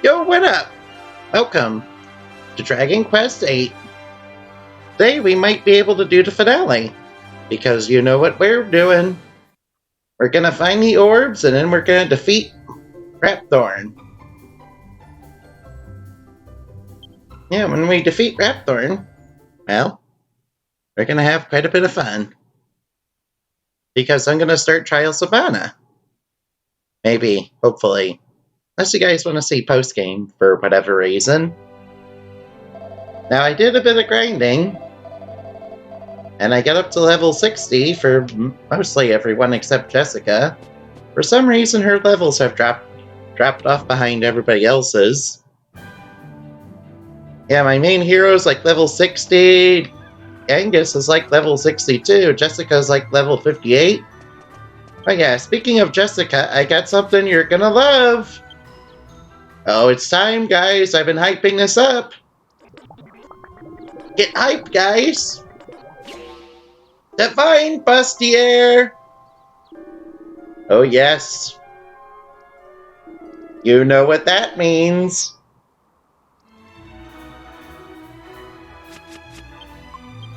Yo, what up? Welcome to Dragon Quest VIII. Today we might be able to do the finale, because you know what we're doing. We're gonna find the orbs, and then we're gonna defeat Rhapthorne. Yeah, when we defeat Rhapthorne, well, we're gonna have quite a bit of fun. Because I'm gonna start Trials of Mana. Maybe, hopefully. Unless you guys want to see post-game for whatever reason. Now, I did a bit of grinding, and I got up to level 60 for mostly everyone except Jessica. For some reason, her levels have dropped off behind everybody else's. Yeah, my main hero's like level 60, Angus is like level 62, Jessica's like level 58. Oh yeah, speaking of Jessica, I got something you're gonna love! Oh, it's time, guys. I've been hyping this up. Get hyped, guys. Divine Bustier. Oh, yes. You know what that means.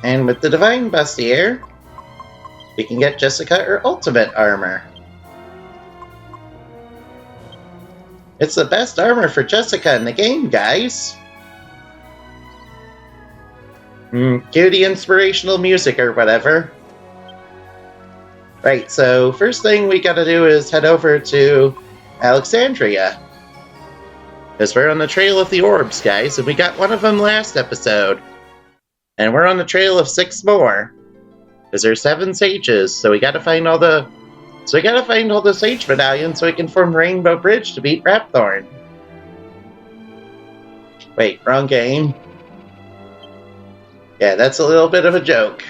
And with the Divine Bustier, we can get Jessica her ultimate armor. It's the best armor for Jessica in the game, guys. Cue the inspirational music or whatever. Right, so first thing we gotta do is head over to Alexandria. Because we're on the trail of the orbs, guys, and we got one of them last episode. And we're on the trail of 6 more. Because there's 7 sages, so we gotta find all the... So we gotta find all the sage medallions so we can form Rainbow Bridge to beat Rhapthorne. Wait, wrong game. Yeah, that's a little bit of a joke.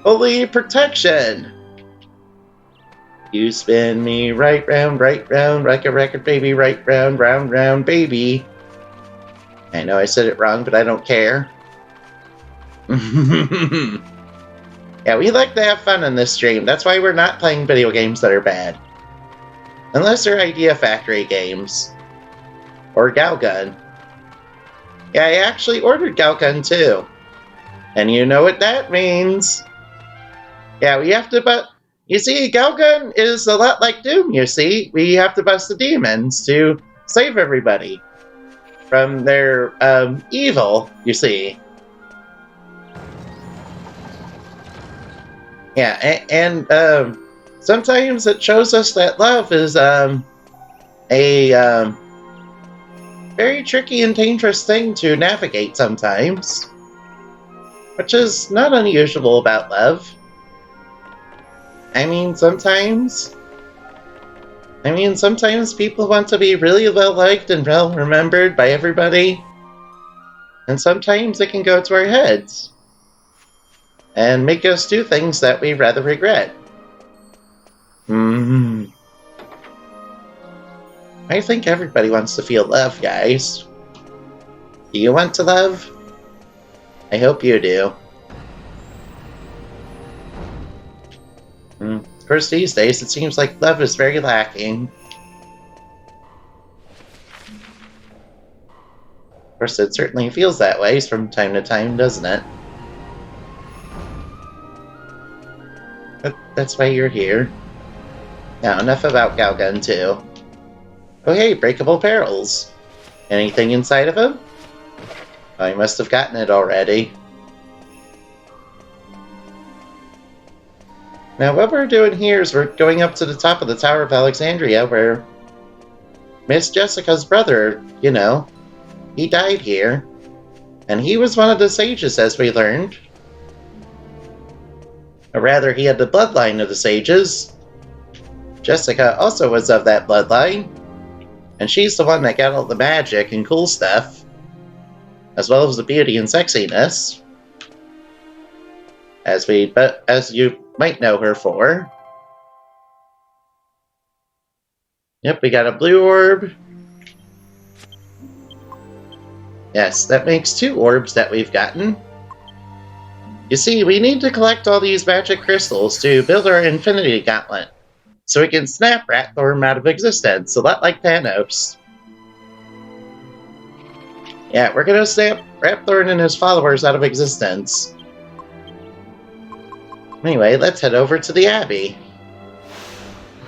Holy protection! You spin me right round, like a record baby, right round, round, baby. I know I said it wrong, but I don't care. Yeah, we like to have fun in this stream. That's why we're not playing video games that are bad. Unless they're Idea Factory games. Or Galgun. Yeah, I actually ordered Galgun too. And you know what that means. Yeah, we have to but you see, Galgun is a lot like Doom, you see. We have to bust the demons to save everybody from their evil, you see. Yeah, and sometimes it shows us that love is a very tricky and dangerous thing to navigate sometimes. Which is not unusual about love. I mean, sometimes people want to be really well-liked and well-remembered by everybody. And sometimes it can go to our heads. And make us do things that we rather regret. I think everybody wants to feel love, guys. Do you want to love? I hope you do. Of course, these days, it seems like love is very lacking. Of course, it certainly feels that way from time to time, doesn't it? But that's why you're here. Now, enough about Galgun 2. Oh hey, breakable barrels. Anything inside of them? Oh, I must have gotten it already. Now, what we're doing here is we're going up to the top of the Tower of Alexandria, where Miss Jessica's brother, you know, he died here. And he was one of the sages, as we learned. Or rather, he had the bloodline of the sages. Jessica also was of that bloodline. And she's the one that got all the magic and cool stuff. As well as the beauty and sexiness. As you might know her for. Yep, we got a blue orb. Yes, that makes 2 orbs that we've gotten. You see, we need to collect all these magic crystals to build our Infinity Gauntlet, so we can snap Rhapthorne out of existence, a lot like Thanos. Yeah, we're gonna snap Rhapthorne and his followers out of existence. Anyway, let's head over to the Abbey.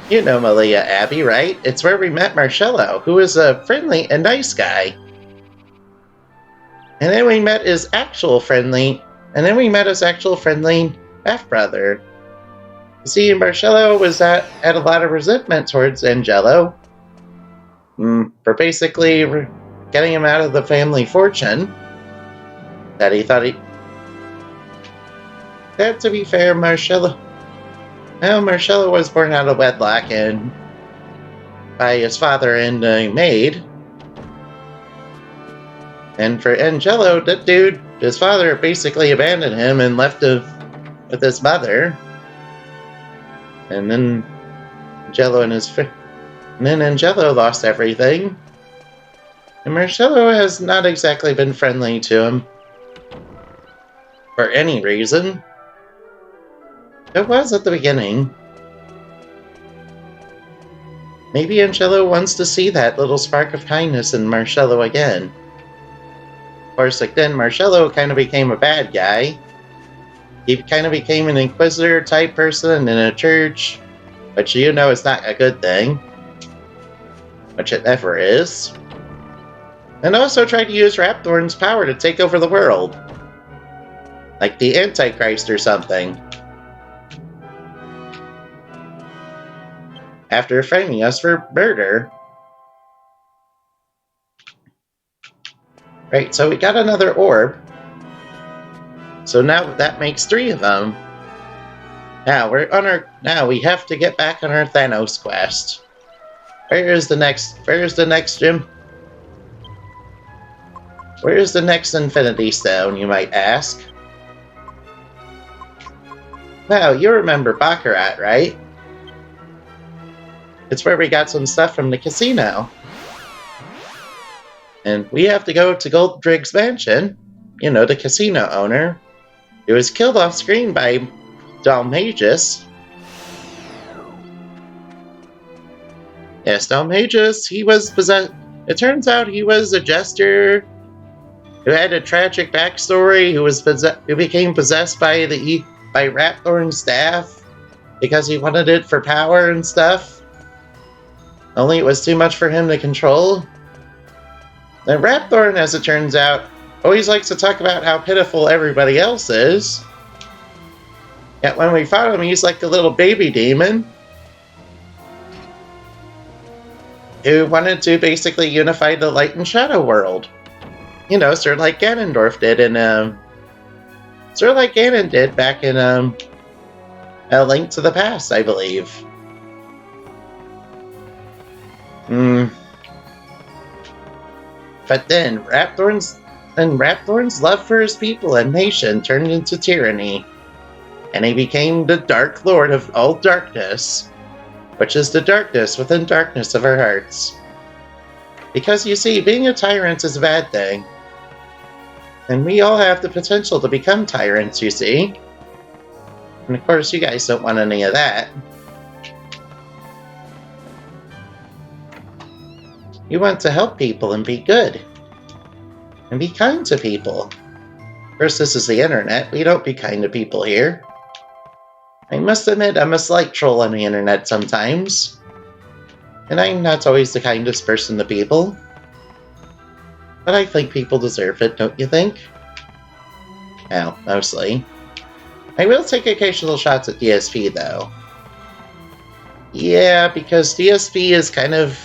You know Malia Abbey, right? It's where we met Marcello, who is a friendly and nice guy. And then we met his actual friendly half-brother. You see, Marcello had a lot of resentment towards Angelo for basically getting him out of the family fortune that he thought he... That, to be fair, Marcello was born out of wedlock and by his father and a maid. And for Angelo, that dude, his father basically abandoned him and left him with his mother. And then Angelo lost everything. And Marcello has not exactly been friendly to him for any reason. It was at the beginning. Maybe Angelo wants to see that little spark of kindness in Marcello again. Of course, like then Marcello kind of became a bad guy. He kind of became an inquisitor type person in a church, which you know is not a good thing. Which it never is. And also tried to use Rhapthorne's power to take over the world. Like the Antichrist or something. After framing us for murder. Right, so we got another orb. So now that makes 3 of them. Now we have to get back on our Thanos quest. Where's the next Jim? Where's the next Infinity Stone, you might ask? Well, you remember Baccarat, right? It's where we got some stuff from the casino. And we have to go to Goldrigg's mansion. You know, the casino owner. He was killed off screen by Dalmagus. Yes, Dalmagus, he was possessed. It turns out he was a jester who had a tragic backstory, who became possessed by Rhapthorne's staff because he wanted it for power and stuff. Only it was too much for him to control. And Rhapthorne, as it turns out, always likes to talk about how pitiful everybody else is. Yet when we fought him, he's like a little baby demon who wanted to basically unify the light and shadow world. You know, sort of like Ganondorf did back in A Link to the Past, I believe. But then Rhapthorne's love for his people and nation turned into tyranny, and he became the Dark Lord of all darkness, which is the darkness within darkness of our hearts. Because you see, being a tyrant is a bad thing. And we all have the potential to become tyrants, you see. And of course, you guys don't want any of that. You want to help people and be good. And be kind to people. Of course, this is the internet. We don't be kind to people here. I must admit, I'm a slight troll on the internet sometimes. And I'm not always the kindest person to people. But I think people deserve it, don't you think? Well, mostly. I will take occasional shots at DSP, though. Yeah, because DSP is kind of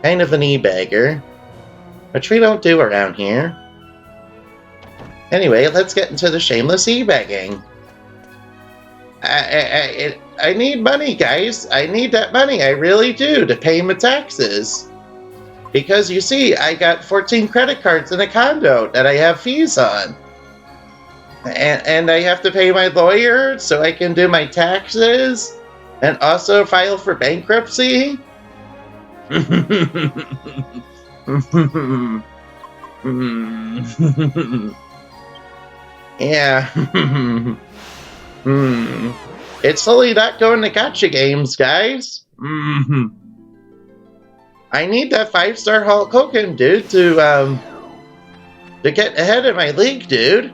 an e-bagger, which we don't do around here. Anyway, let's get into the shameless e-bagging. I need money, guys. I need that money. I really do, to pay my taxes. Because, you see, I got 14 credit cards in a condo that I have fees on. And I have to pay my lawyer so I can do my taxes. And also file for bankruptcy. Yeah. It's slowly not going to gotcha games, guys. I need that 5-star Hulk Hogan, dude, to get ahead of my league, dude.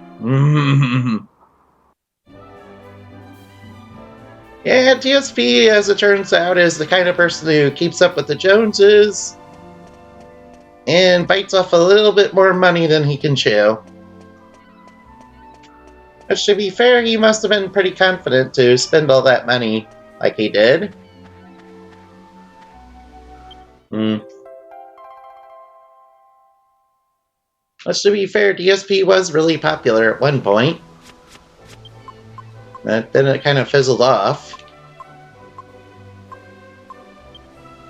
Yeah, DSP, as it turns out, is the kind of person who keeps up with the Joneses and bites off a little bit more money than he can chew. But to be fair, he must have been pretty confident to spend all that money like he did. But to be fair, DSP was really popular at one point. But then it kind of fizzled off.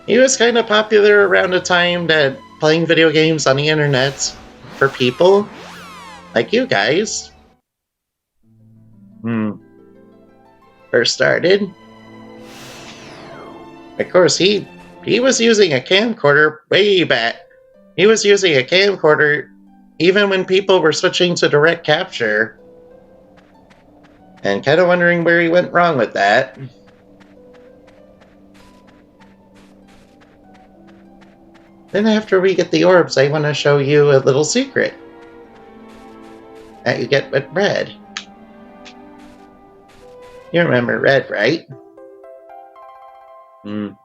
He was kind of popular around the time that playing video games on the internet for people like you guys first started. Of course, he was using a camcorder way back. He was using a camcorder even when people were switching to direct capture. And kind of wondering where he went wrong with that. Then after we get the orbs, I want to show you a little secret that you get with Red. You remember Red, right? I'm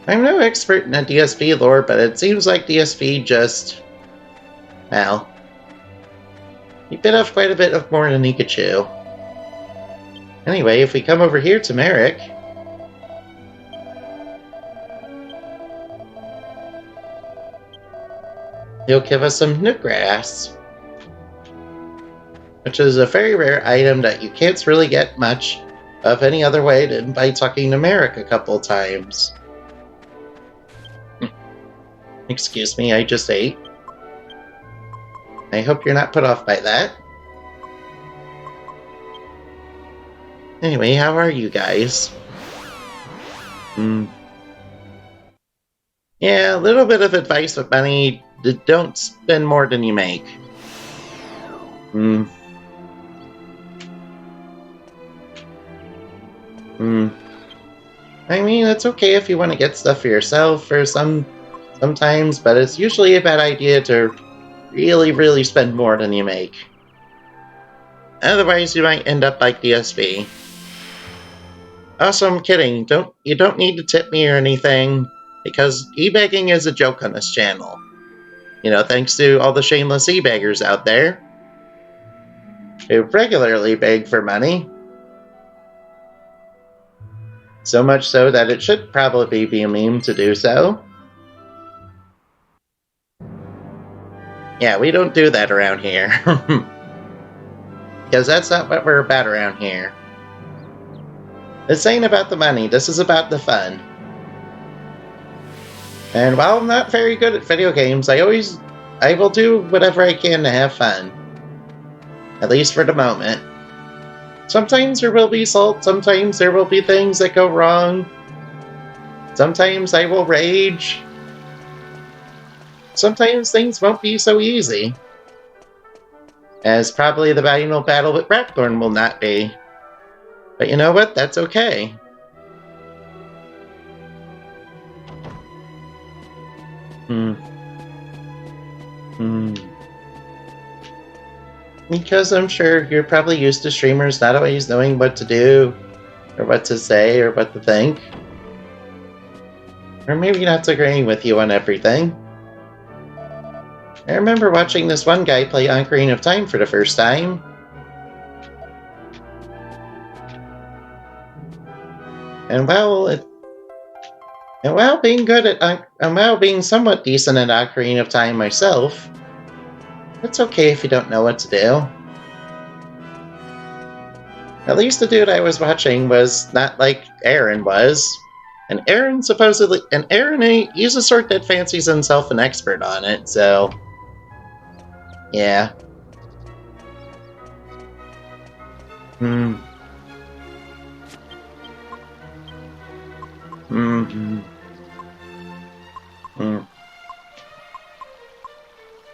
no expert in the DSP lore, but it seems like DSP just... well... he bit off quite a bit of more than he could chew. Anyway, if we come over here to Merrick... he'll give us some Newgrass, which is a very rare item that you can't really get much of any other way than by talking to Merrick a couple times. Excuse me, I just ate. I hope you're not put off by that. Anyway, how are you guys? Yeah, a little bit of advice with money. Don't spend more than you make. I mean, it's okay if you want to get stuff for yourself or sometimes, but it's usually a bad idea to really spend more than you make. Otherwise, you might end up like DSP. Also, I'm kidding. You don't need to tip me or anything, because e-begging is a joke on this channel. You know, thanks to all the shameless e-beggars out there who regularly beg for money. So much so that it should probably be a meme to do so. Yeah, we don't do that around here. Because that's not what we're about around here. This ain't about the money, this is about the fun. And while I'm not very good at video games, I will do whatever I can to have fun. At least for the moment. Sometimes there will be salt, sometimes there will be things that go wrong. Sometimes I will rage. Sometimes things won't be so easy. As probably the final battle with Rhapthorne will not be. But you know what? That's okay. Because I'm sure you're probably used to streamers not always knowing what to do, or what to say, or what to think. Or maybe not agreeing with you on everything. I remember watching this one guy play Ocarina of Time for the first time. And while being somewhat decent at Ocarina of Time myself, it's okay if you don't know what to do. At least the dude I was watching was not like Aaron was. And Aaron he's the sort that fancies himself an expert on it, so... yeah.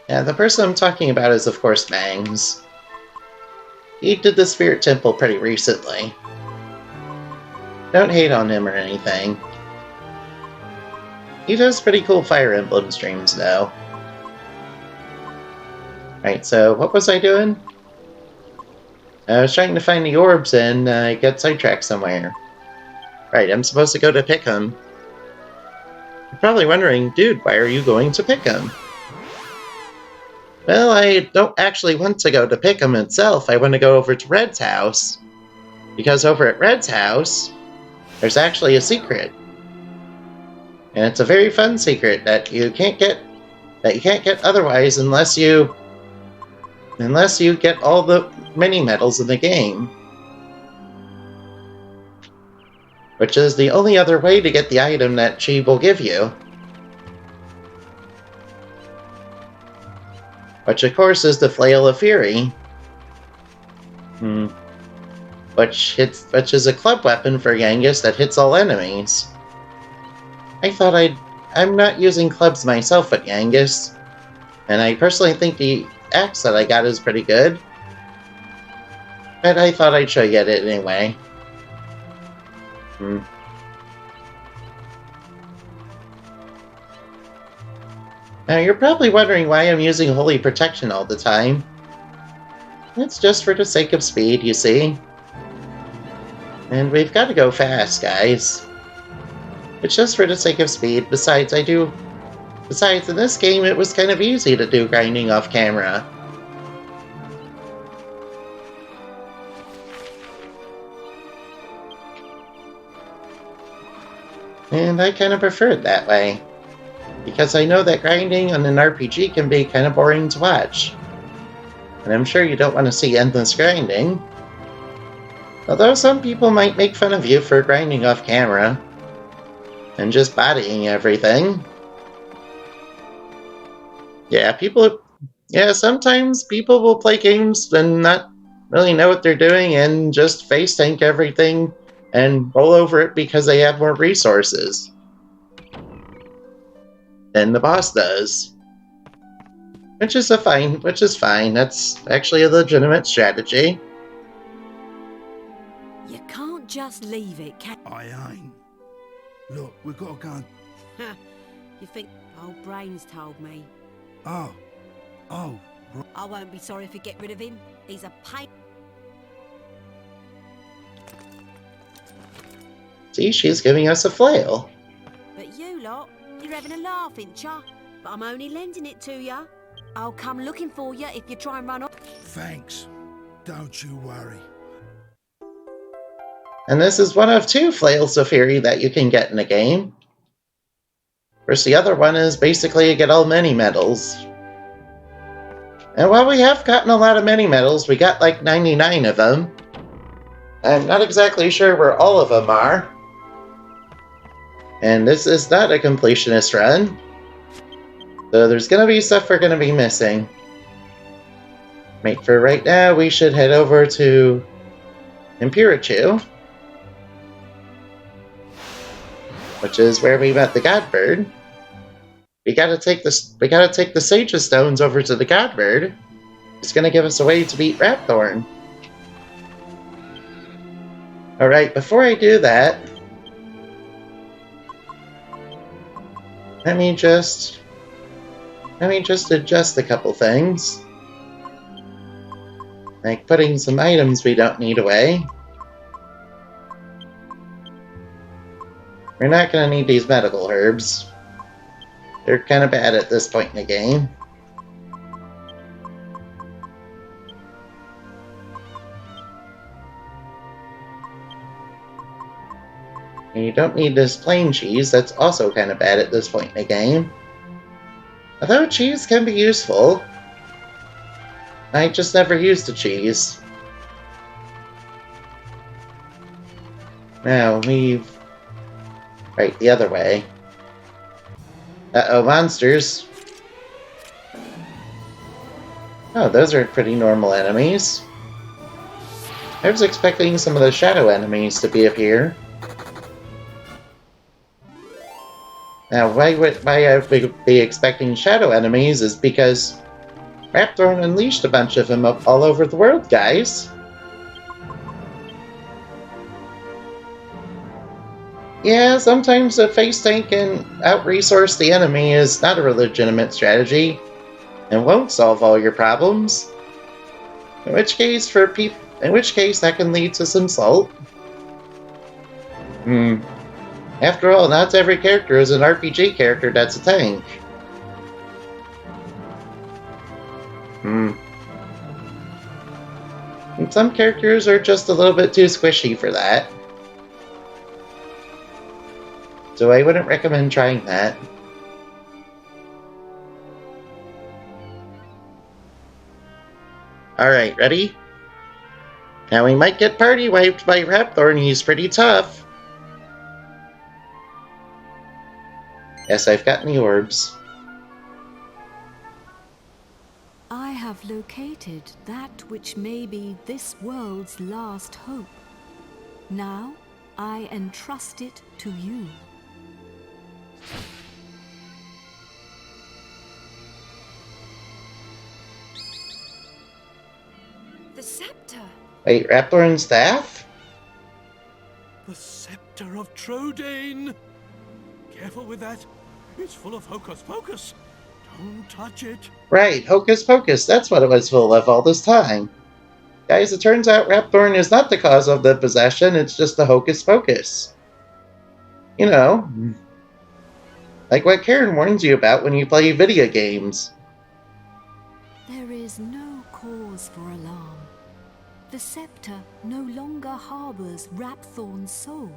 Yeah, the person I'm talking about is, of course, Bangs. He did the Spirit Temple pretty recently. Don't hate on him or anything. He does pretty cool Fire Emblem streams, though. Right, so what was I doing? I was trying to find the orbs and get sidetracked somewhere. Right, I'm supposed to go to pick them. You're probably wondering, dude, why are you going to pick them? Well, I don't actually want to go to pick them itself. I want to go over to Red's house. Because over at Red's house, there's actually a secret. And it's a very fun secret that you can't get otherwise unless you get all the mini medals in the game. Which is the only other way to get the item that she will give you. Which of course is the Flail of Fury. Which is a club weapon for Yangus that hits all enemies. I'm not using clubs myself at Yangus, and I personally think the axe that I got is pretty good. But I thought I'd show you it anyway. Now you're probably wondering why I'm using Holy Protection all the time. It's just for the sake of speed, you see. And we've got to go fast, guys. It's just for the sake of speed. Besides, in this game, it was kind of easy to do grinding off camera. And I kind of prefer it that way. Because I know that grinding on an RPG can be kind of boring to watch. And I'm sure you don't want to see endless grinding. Although some people might make fun of you for grinding off camera. And just bodying everything. Sometimes people will play games and not really know what they're doing and just face tank everything and roll over it because they have more resources than the boss does. Which is fine. That's actually a legitimate strategy. You can't just leave it, can I ain't. Look, we've got to go. you think old Brains told me? Oh. I won't be sorry if you get rid of him. He's a pain. See, she's giving us a flail. But you lot, you're having a laugh, ain't ya? But I'm only lending it to ya. I'll come looking for you if you try and run off. Thanks. Don't you worry. And this is one of 2 Flails of Fury that you can get in the game. Of course, the other one is basically you get all mini medals. And while we have gotten a lot of mini medals, we got like 99 of them. I'm not exactly sure where all of them are. And this is not a completionist run. So there's going to be stuff we're going to be missing. For right now, we should head over to Imperichu, which is where we met the Godbird. We gotta take the Sage's Stones over to the Godbird. It's gonna give us a way to beat Rhapthorne. Alright, before I do that, let me just adjust a couple things. Like putting some items we don't need away. We're not going to need these medical herbs. They're kind of bad at this point in the game. And you don't need this plain cheese, that's also kind of bad at this point in the game. Although cheese can be useful, I just never used the cheese. Now, leave... Right, the other way. Uh-oh, monsters. Oh, those are pretty normal enemies. I was expecting some of the shadow enemies to be up here. Now, why I would be expecting shadow enemies is because Rhapthorne unleashed a bunch of them up all over the world, guys. Yeah, sometimes a face tank and out-resource the enemy is not a legitimate strategy and won't solve all your problems. In which case, that can lead to some salt. After all, not every character is an RPG character that's a tank. And some characters are just a little bit too squishy for that. So I wouldn't recommend trying that. Alright, ready? Now we might get party wiped by Rhapthorne, he's pretty tough. Yes, I've gotten the orbs. I have located that which may be this world's last hope. Now, I entrust it to you. The scepter! Wait, Rhapthorne's staff? The scepter of Trodain! Careful with that. It's full of hocus pocus. Don't touch it. Right, hocus pocus, that's what it was full of all this time. Guys, it turns out Rhapthorne is not the cause of the possession, it's just the hocus pocus. You know, like what Karen warns you about when you play video games. There is no cause for alarm. The scepter no longer harbors Rhapthorne's soul.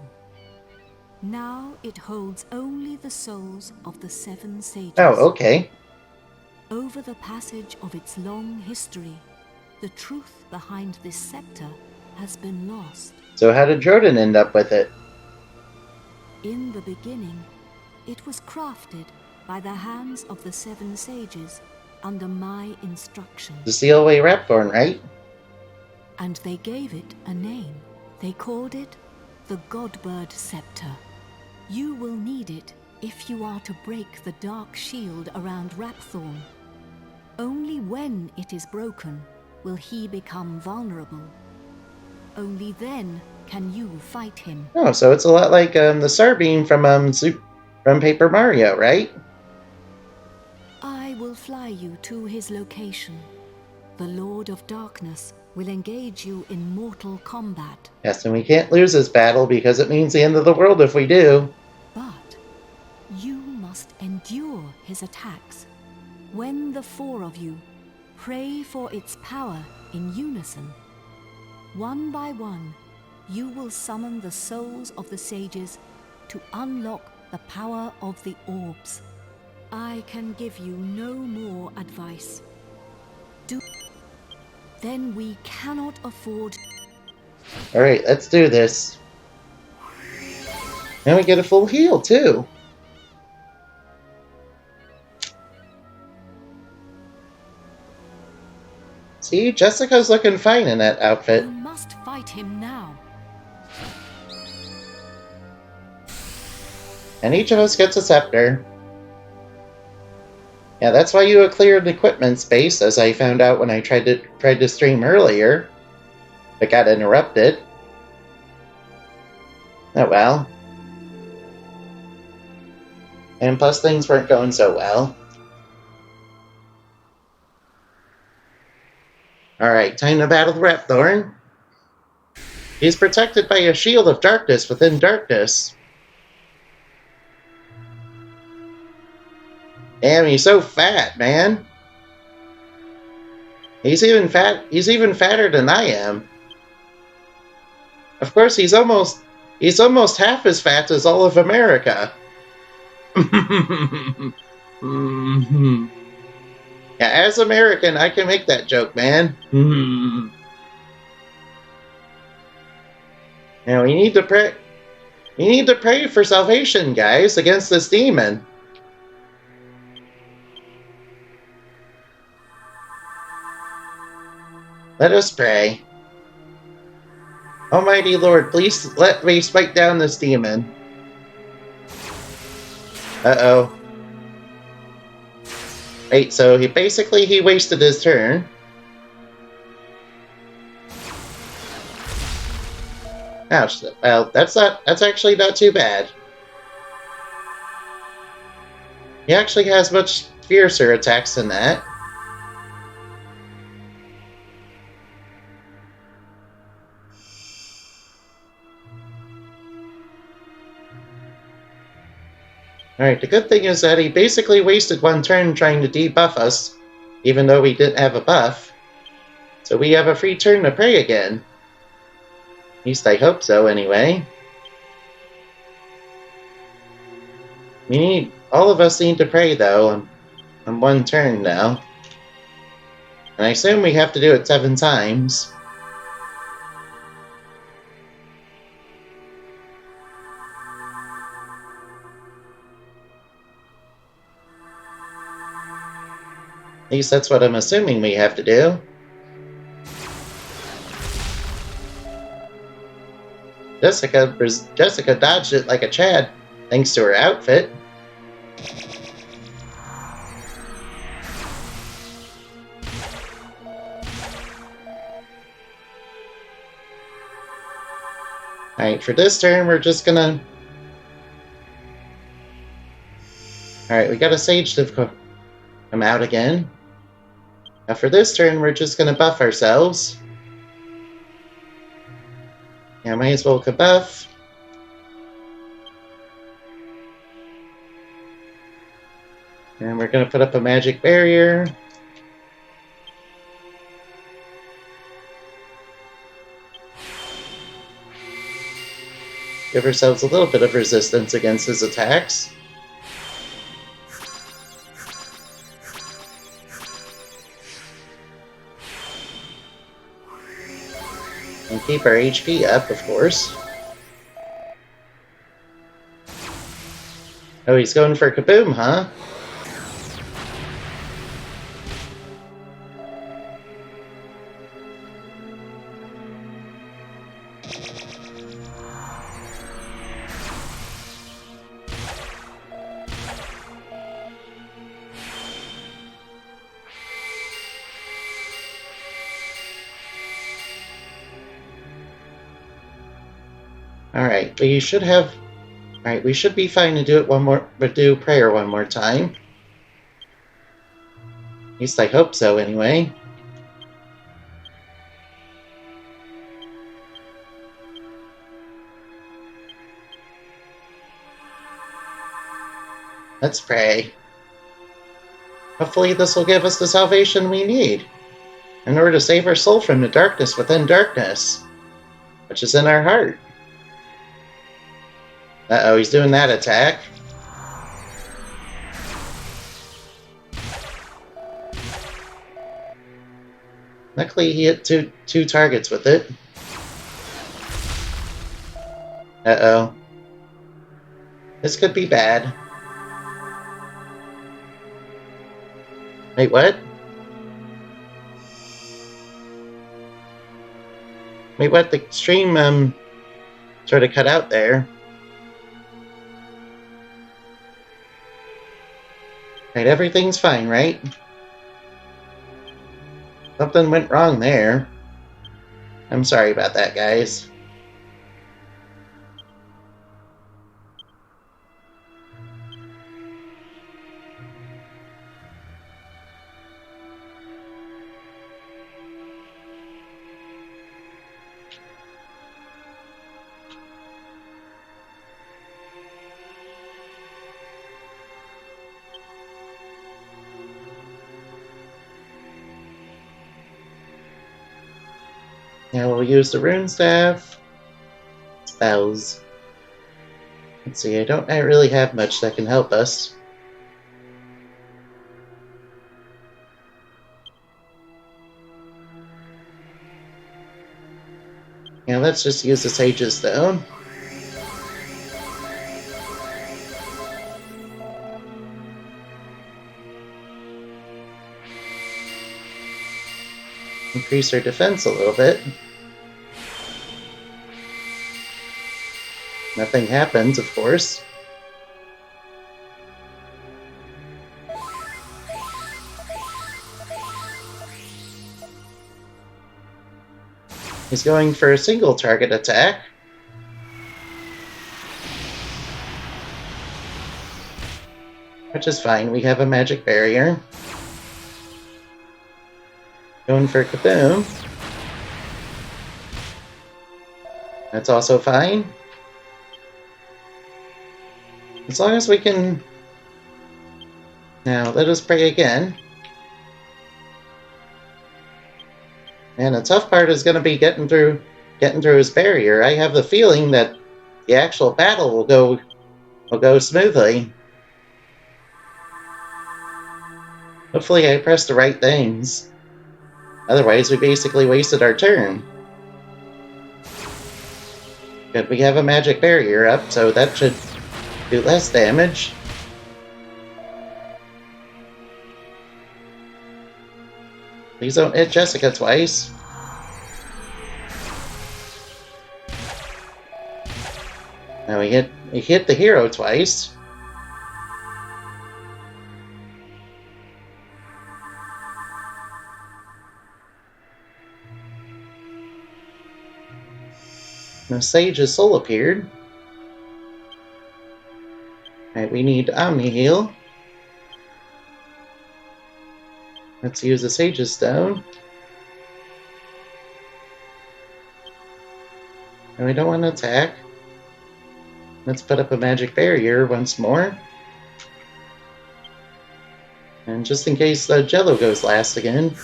Now it holds only the souls of the 7 sages. Oh, okay. Over the passage of its long history, the truth behind this scepter has been lost. So how did Jordan end up with it? In the beginning, it was crafted by the hands of the 7 sages under my instruction. To seal away Rhapthorne, right? And they gave it a name. They called it the Godbird Scepter. You will need it if you are to break the dark shield around Rhapthorne. Only when it is broken will he become vulnerable. Only then can you fight him. Oh, so it's a lot like the Starbeam from Paper Mario, right? I will fly you to his location. The Lord of Darkness will engage you in mortal combat. Yes, and we can't lose this battle because it means the end of the world if we do. But you must endure his attacks. When the 4 of you pray for its power in unison, one by one, you will summon the souls of the sages to unlock the power of the orbs. I can give you no more advice. Then we cannot afford. Alright, let's do this. And we get a full heal, too. See, Jessica's looking fine in that outfit. You must fight him now. And each of us gets a scepter. Yeah, that's why you cleared equipment space, as I found out when I tried to stream earlier. But got interrupted. Oh well. And plus things weren't going so well. Alright, time to battle Rhapthorne. He's protected by a shield of darkness within darkness. Damn, he's so fat, man. He's even fatter than I am. Of course, he's almost half as fat as all of America. Yeah, as American, I can make that joke, man. Now we need to pray. We need to pray for salvation, guys, against this demon. Let us pray. Almighty Lord, please let me smite down this demon. Uh-oh. Wait, so he wasted his turn. Ouch. Well, that's actually not too bad. He actually has much fiercer attacks than that. Alright, the good thing is that he basically wasted one turn trying to debuff us, even though we didn't have a buff. So we have a free turn to pray again. At least I hope so, anyway. All of us need to pray, though, on one turn now. And I assume we have to do it 7 times. At least that's what I'm assuming we have to do. Jessica dodged it like a Chad, thanks to her outfit. Alright, for this turn, we're just gonna... Alright, we got a Sage to come out again. Now for this turn, we're just gonna buff ourselves. Yeah, might as well buff. And we're gonna put up a magic barrier. Give ourselves a little bit of resistance against his attacks. And keep our HP up, of course. Oh, he's going for Kaboom, huh? Alright, we should have... Alright, we should be fine to do it do prayer one more time. At least I hope so, anyway. Let's pray. Hopefully this will give us the salvation we need in order to save our soul from the darkness within darkness, which is in our heart. Uh-oh, he's doing that attack. Luckily, he hit two targets with it. Uh-oh. This could be bad. Wait, what? Wait, what? The stream, sort of cut out there. Right, everything's fine, right? Something went wrong there. I'm sorry about that, guys. Now we'll use the rune staff. Spells. Let's see, I don't really have much that can help us. Yeah, let's just use the Sage's Stone. Increase our defense a little bit. Nothing happens, of course. He's going for a single target attack. which is fine. We have a magic barrier. Going for Kaboom. That's also fine. As long as we can... Now, let us pray again. And the tough part is going to be getting through his barrier. I have the feeling that the actual battle will go smoothly. Hopefully I pressed the right things. Otherwise, we basically wasted our turn. But we have a magic barrier up, so that should do less damage. Please don't hit Jessica twice. Now we hit the hero twice. Now Sage's soul appeared. Alright, we need Omni Heal. Let's use the Sage's Stone. And we don't want to attack. Let's put up a magic barrier once more. And just in case the Jello goes last again.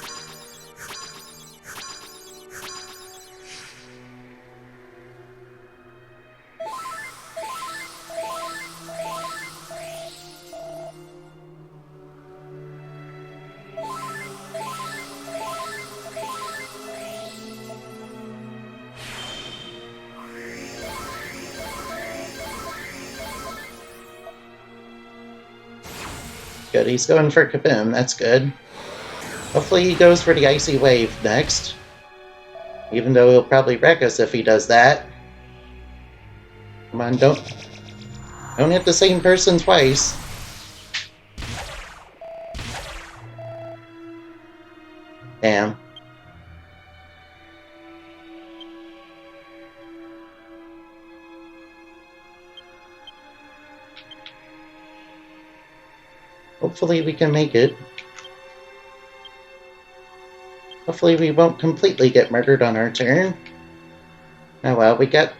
Good, he's going for Kaboom, that's good. Hopefully he goes for the Icy Wave next. Even though he'll probably wreck us if he does that. Come on, don't hit the same person twice. Damn. Hopefully we can make it. Hopefully we won't completely get murdered on our turn. Oh well, we got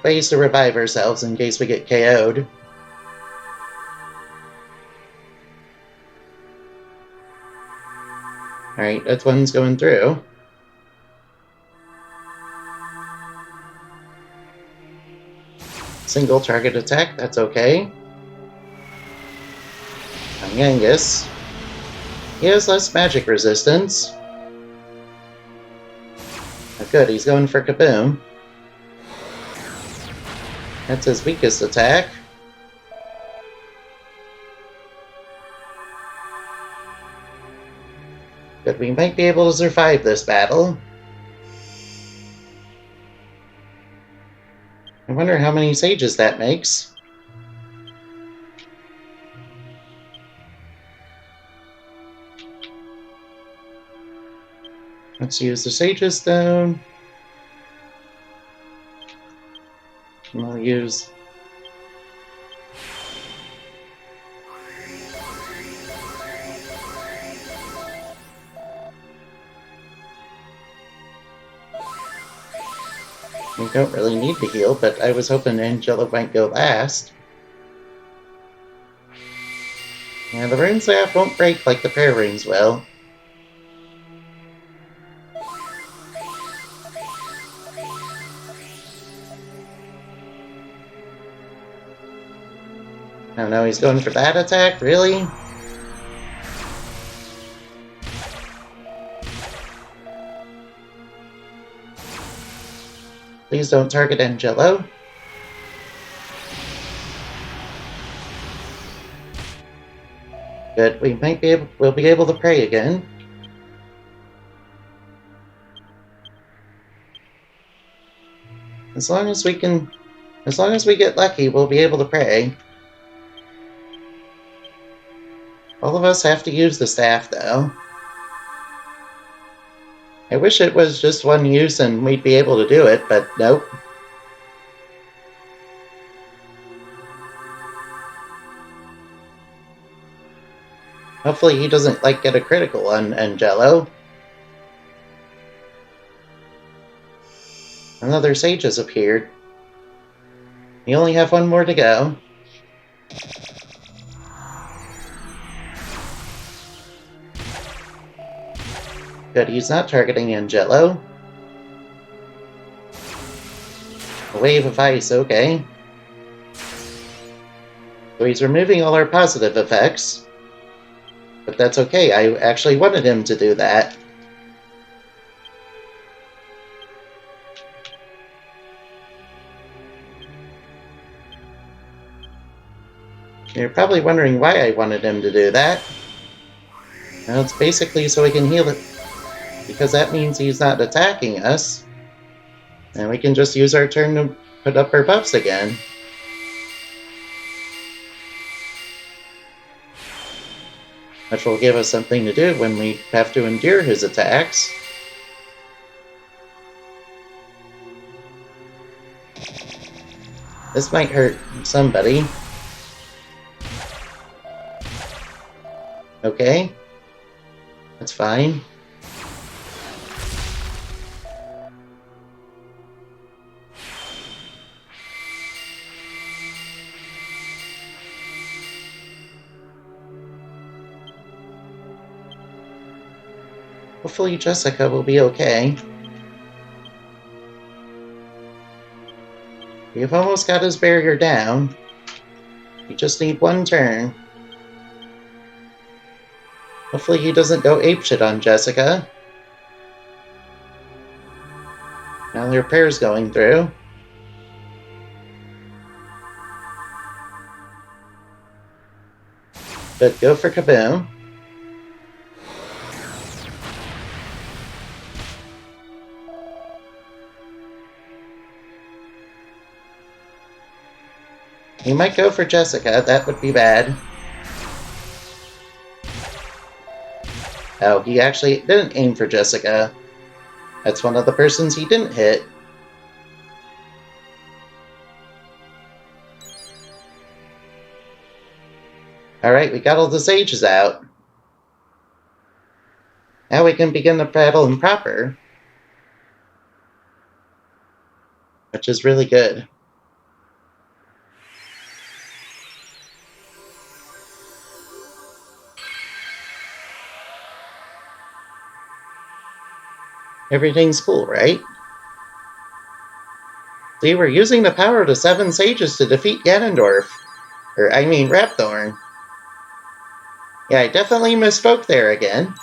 ways to revive ourselves in case we get KO'd. Alright, that one's going through. Single target attack, that's okay. Yangus. He has less magic resistance. Oh, good, he's going for Kaboom. That's his weakest attack. But we might be able to survive this battle. I wonder how many sages that makes. Let's use the Sage's Stone. And we'll use... We don't really need to heal, but I was hoping Angela might go last. Yeah, the Rune Staff won't break like the Prayer Rings will. Oh no, he's going for that attack? Really? Please don't target Angelo. Good, we'll be able to pray again. As long as we get lucky, we'll be able to pray. All of us have to use the staff, though. I wish it was just one use and we'd be able to do it, but nope. Hopefully he doesn't, like, get a critical on Angelo. Another sage has appeared. We only have one more to go. Good, he's not targeting Angelo. A wave of ice, okay. So he's removing all our positive effects. But that's okay, I actually wanted him to do that. You're probably wondering why I wanted him to do that. Well, it's basically so we can heal it, because that means he's not attacking us. And we can just use our turn to put up our buffs again. Which will give us something to do when we have to endure his attacks. This might hurt somebody. Okay. That's fine. Hopefully Jessica will be okay. We've almost got his barrier down. We just need one turn. Hopefully he doesn't go apeshit on Jessica. Now the repair's going through. But go for Kaboom. He might go for Jessica, that would be bad. Oh, he actually didn't aim for Jessica. That's one of the persons he didn't hit. Alright, we got all the sages out. Now we can begin the battle in proper. Which is really good. Everything's cool, right? See, we're using the power of the 7 sages to defeat Ganondorf. I mean, Rhapthorne. Yeah, I definitely misspoke there again.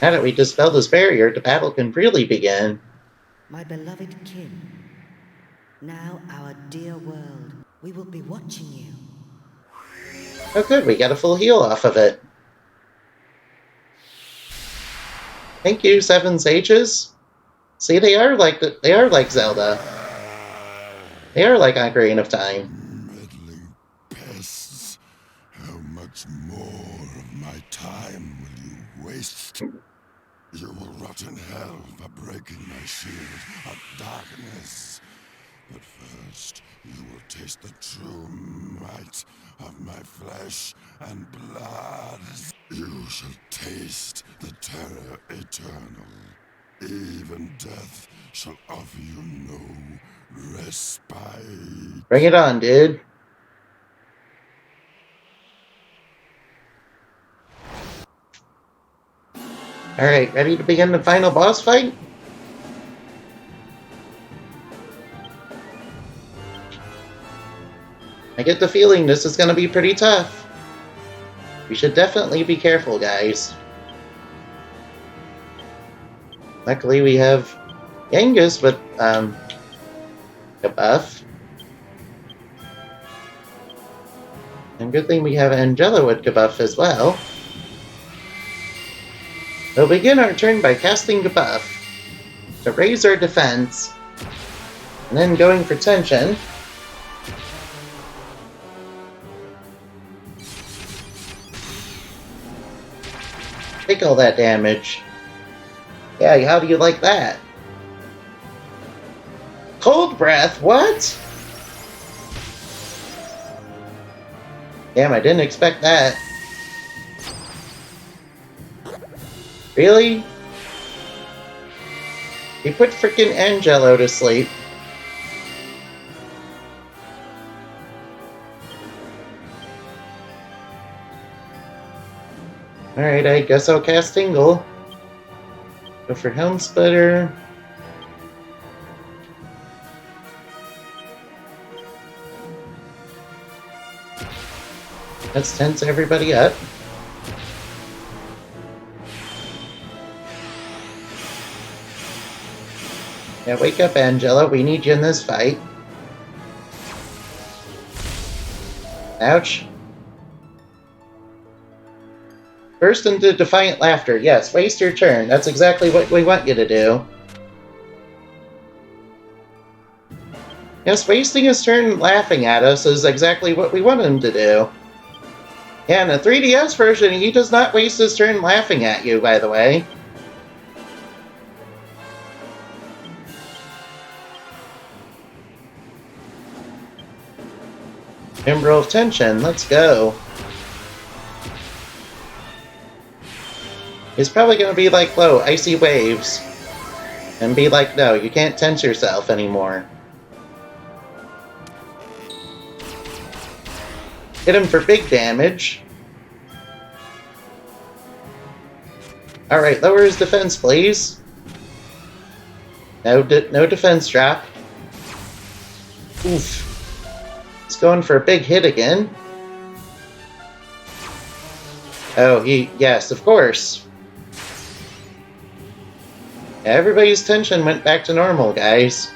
Now that we dispelled this barrier, the battle can really begin. My beloved kin, now our dear world, we will be watching you. Oh good, we got a full heal off of it. Thank you, 7 sages. See, they are like Zelda. They are like Ocarina of Time. Meddling pests. How much more of my time will you waste? You will rot in hell for breaking my shield of darkness. But first, you will taste the true might of my flesh and blood. You shall taste the terror eternal. Even death shall offer you no respite. Bring it on, dude. Alright, ready to begin the final boss fight? I get the feeling this is going to be pretty tough. We should definitely be careful, guys. Luckily we have Genghis with, a buff. And good thing we have Angelo with Kabuff as well. We'll begin our turn by casting Kabuff to raise our defense, and then going for tension. Take all that damage. Yeah, how do you like that? Cold breath? What? Damn, I didn't expect that. Really? He put frickin' Angelo to sleep. Alright, I guess I'll cast Tingle. Go for Helm Splitter. Let's tense everybody up. Yeah, wake up, Angela. We need you in this fight. Ouch. Burst into defiant laughter. Yes, waste your turn. That's exactly what we want you to do. Yes, wasting his turn laughing at us is exactly what we want him to do. Yeah, in the 3DS version, he does not waste his turn laughing at you, by the way. Emerald of Tension, let's go. He's probably going to be like, whoa, icy waves. And be like, no, you can't tense yourself anymore. Hit him for big damage. Alright, lower his defense, please. No defense drop. Oof. He's going for a big hit again. Oh, yes, of course. Everybody's tension went back to normal, guys.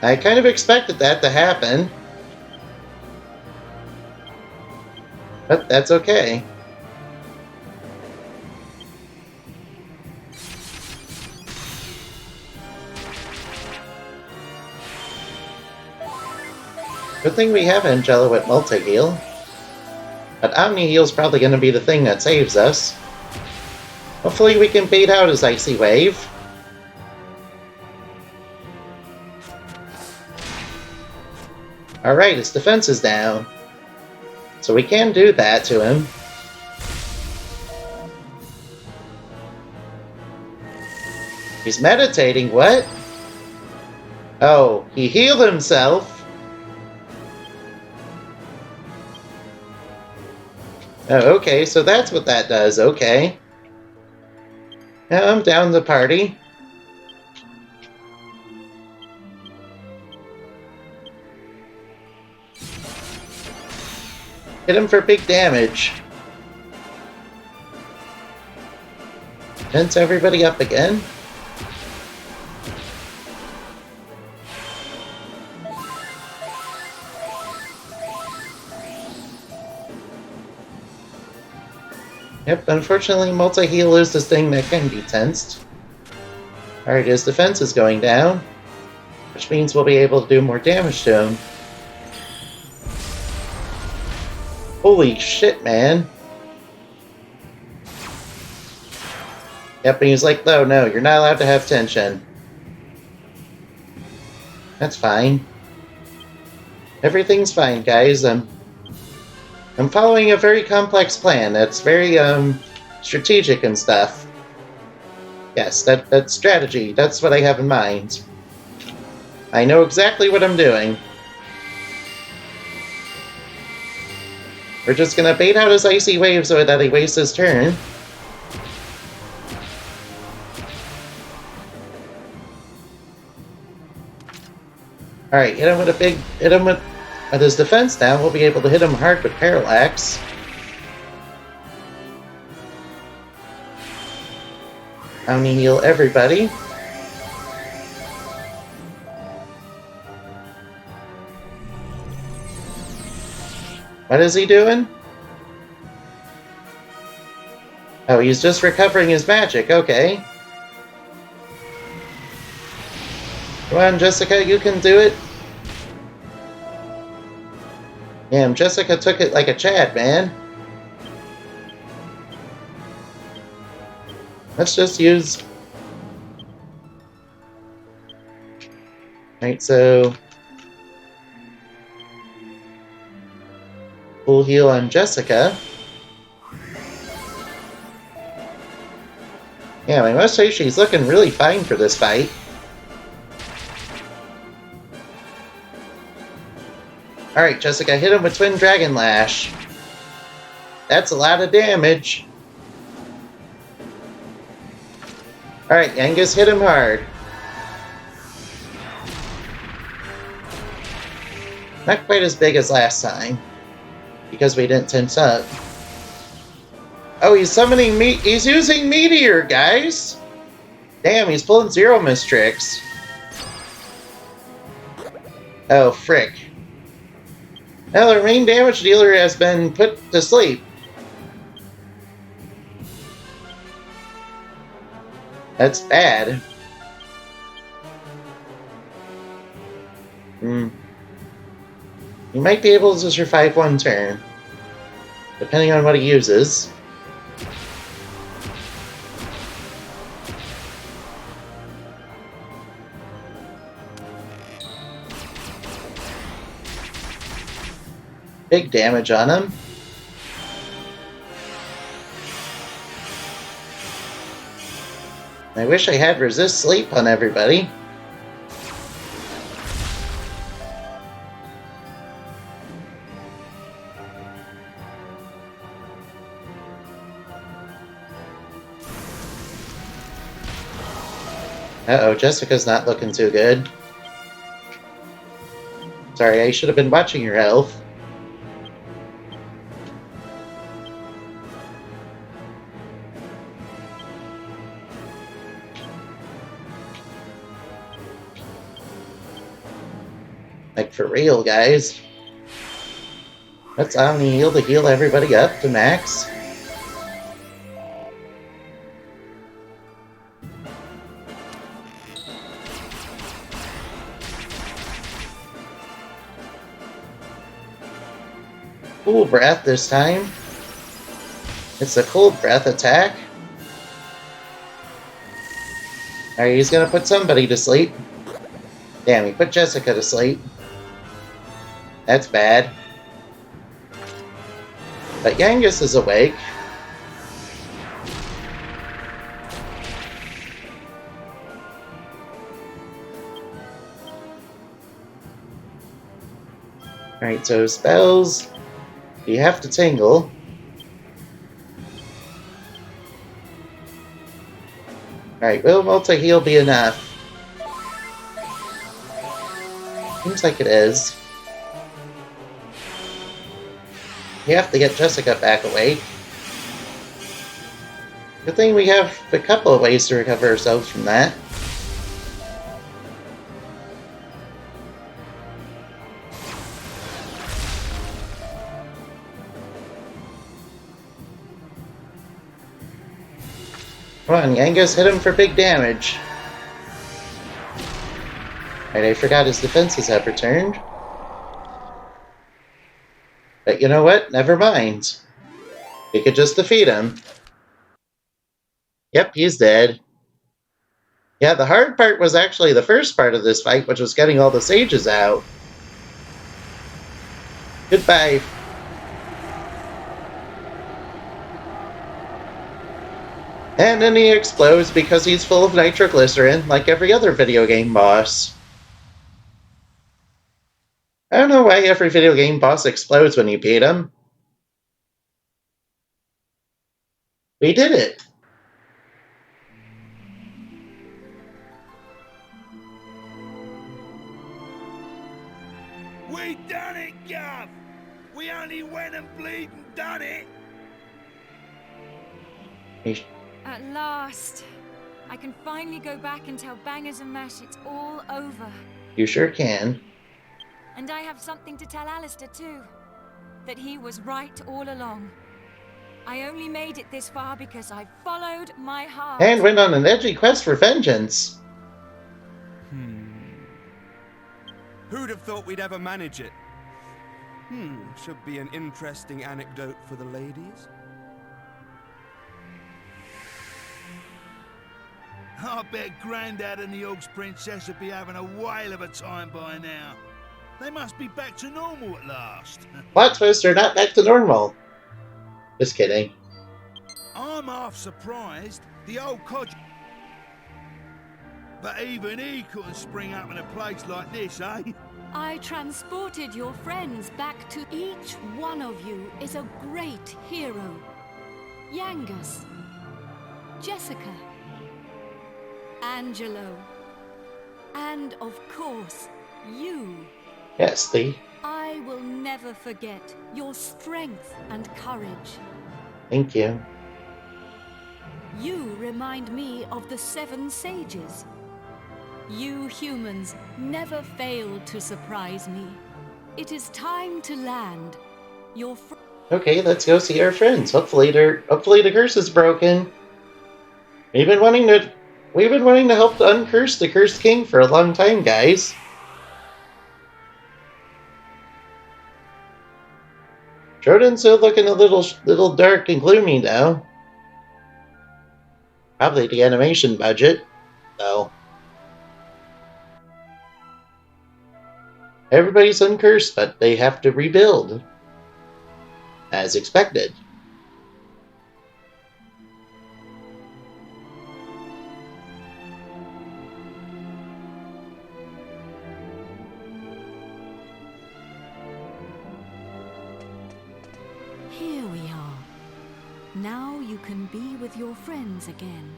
I kind of expected that to happen. But that's okay. Good thing we have Angelo at multi-heal. But Omni-Heal's probably going to be the thing that saves us. Hopefully we can bait out his Icy Wave. Alright, his defense is down. So we can do that to him. He's meditating, what? Oh, he healed himself. Oh, okay, so that's what that does, okay. Now I'm down the party. Hit him for big damage. Tense everybody up again. Yep, unfortunately multi-heal is this thing that can be tensed. Alright, his defense is going down, which means we'll be able to do more damage to him. Holy shit, man. Yep, and he's like, no, you're not allowed to have tension. That's fine. Everything's fine, guys. I'm following a very complex plan that's very, strategic and stuff. Yes, that's strategy. That's what I have in mind. I know exactly what I'm doing. We're just gonna bait out his Icy Wave so that he wastes his turn. Alright, hit him with his defense down, we'll be able to hit him hard with Parallax. Omni-Heal everybody. What is he doing? Oh, he's just recovering his magic, okay. Come on, Jessica, you can do it. Damn, Jessica took it like a Chad, man. Let's just use... Right, so... Full heal on Jessica. Yeah, I must say she's looking really fine for this fight. Alright, Jessica, hit him with Twin Dragon Lash. That's a lot of damage. Alright, Angus, hit him hard. Not quite as big as last time, because we didn't tense up. Oh, he's summoning he's using Meteor, guys! Damn, he's pulling Zero Miss tricks. Oh, frick. Now the main damage dealer has been put to sleep. That's bad. You might be able to survive one turn, depending on what he uses. Big damage on him. I wish I had resist sleep on everybody. Uh-oh, Jessica's not looking too good. Sorry, I should have been watching your health. Like, for real, guys. Let's Omni Heal to heal everybody up to max. Cool Breath this time. It's a Cold Breath attack. Alright, he's gonna put somebody to sleep. Damn, he put Jessica to sleep. That's bad. But Yangus is awake. Alright, so spells. You have to tingle. Alright, will multi-heal be enough? Seems like it is. We have to get Jessica back awake. Good thing we have a couple of ways to recover ourselves from that. Come on, Yangus, hit him for big damage. Alright, I forgot his defenses have returned. But you know what? Never mind. We could just defeat him. Yep, he's dead. Yeah, the hard part was actually the first part of this fight, which was getting all the sages out. Goodbye. And then he explodes because he's full of nitroglycerin, like every other video game boss. I don't know why every video game boss explodes when you beat him. We did it! We done it, Gav! We only went and bleeding done it! At last. I can finally go back and tell Bangers and Mash it's all over. You sure can. And I have something to tell Alistair too. That he was right all along. I only made it this far because I followed my heart. And went on an edgy quest for vengeance. Who'd have thought we'd ever manage it? Should be an interesting anecdote for the ladies. I bet Grandad and the Og's princess would be having a whale of a time by now. They must be back to normal at last. Plot twist, they're not back to normal. Just kidding. I'm half surprised the old codger. But even he couldn't spring up in a place like this, eh? I transported your friends back to... Each one of you is a great hero. Yangus, Jessica, Angelo, and of course, you. Yes, I will never forget your strength and courage. thank you. You remind me of the 7 sages. You humans never fail to surprise me. It is time to land. Okay, let's go see our friends. Hopefully the curse is broken. We've been wanting to help uncurse the cursed king for a long time, guys. Jordan's still looking a little dark and gloomy now. Probably the animation budget, though. Everybody's uncursed, but they have to rebuild. As expected. Here we are. Now you can be with your friends again.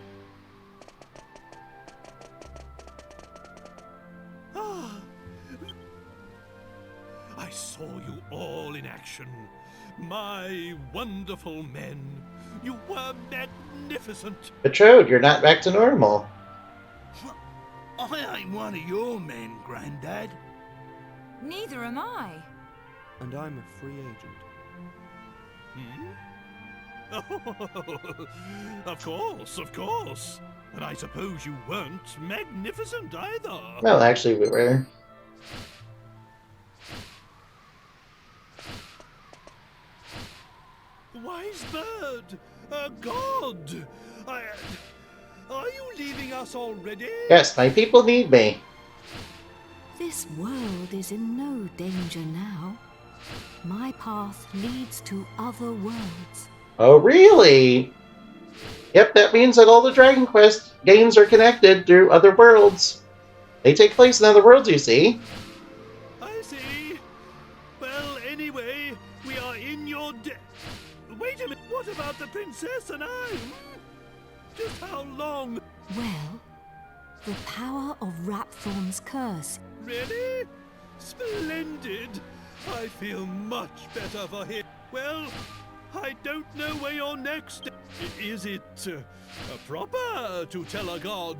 I saw you all in action. My wonderful men. You were magnificent. Betrothed, you're not back to normal. I ain't one of your men, Grandad. Neither am I. And I'm a free agent. Oh, of course. And I suppose you weren't magnificent either. Well, actually, we were. Wise bird, a god. Are you leaving us already? Yes, my people need me. This world is in no danger now. My path leads to other worlds. Oh, really? Yep, that means that all the Dragon Quest games are connected through other worlds. They take place in other worlds, you see. I see. Well, anyway, we are in your debt. Wait a minute, what about the princess and I? Just how long? Well, the power of Rhapthorne's curse. Really? Splendid. I feel much better for him. Well, I don't know where you're next. Is it proper to tell a god?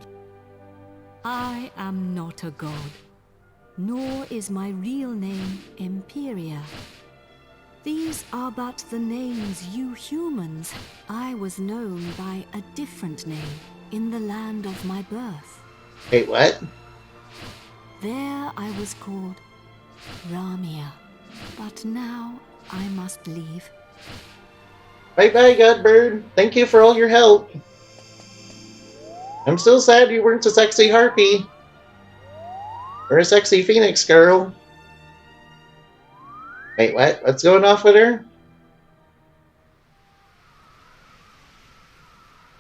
I am not a god, nor is my real name Imperia. These are but the names you humans. I was known by a different name in the land of my birth. Wait, what? There I was called Ramia, but now I must leave. Bye-bye, Godbird. Thank you for all your help. I'm still sad you weren't a sexy harpy. Or a sexy phoenix girl. Wait, what? What's going off with her?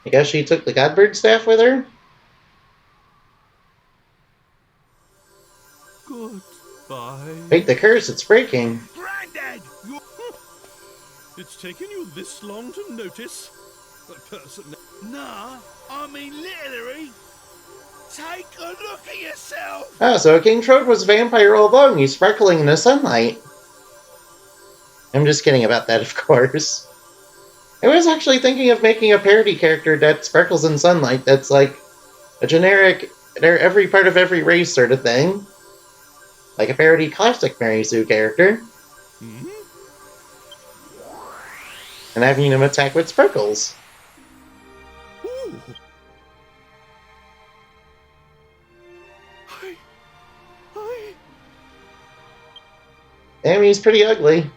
I guess she took the Godbird staff with her? Goodbye. Wait, the curse, it's breaking. Grandad! It's taken you this long to notice? A person... Nah, I mean literally. Take a look at yourself! Oh, so King Trode was a vampire all along. He's sparkling in the sunlight. I'm just kidding about that, of course. I was actually thinking of making a parody character that sparkles in sunlight that's like a generic, every part of every race sort of thing. Like a parody classic Mary Sue character. And having him attack with sparkles. Ooh. Damn, he's pretty ugly.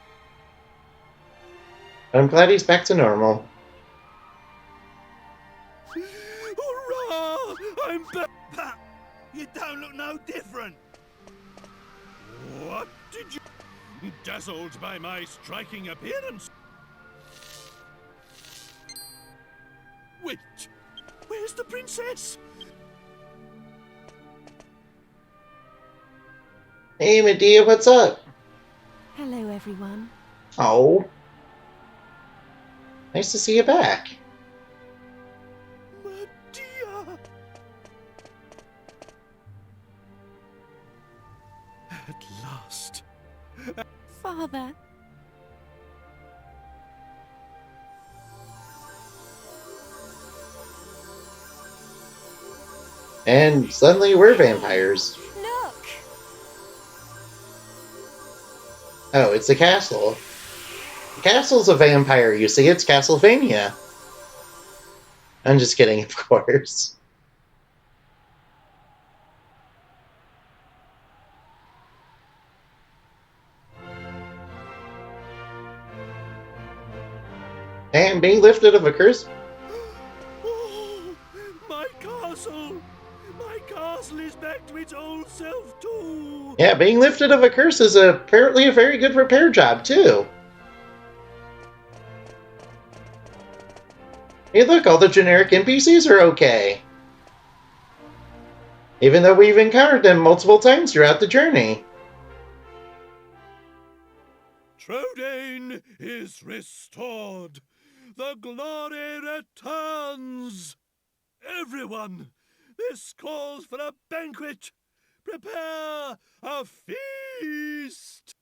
But I'm glad he's back to normal. Hurrah! You don't look no different. What did you... Dazzled by my striking appearance? Wait, where's the princess? Hey, Medea, what's up? Hello, everyone. Oh. Nice to see you back. Medea! At last. Father. And suddenly we're vampires. Look! Oh, it's a castle. The castle's a vampire, you see. It's Castlevania. I'm just kidding, of course. And being lifted of a curse. Oh, my castle! My castle is back to its old self, too! Yeah, being lifted of a curse is apparently a very good repair job, too. Hey, look, all the generic NPCs are okay. Even though we've encountered them multiple times throughout the journey. Trodain is restored. The glory returns. Everyone, this calls for a banquet. Prepare a feast.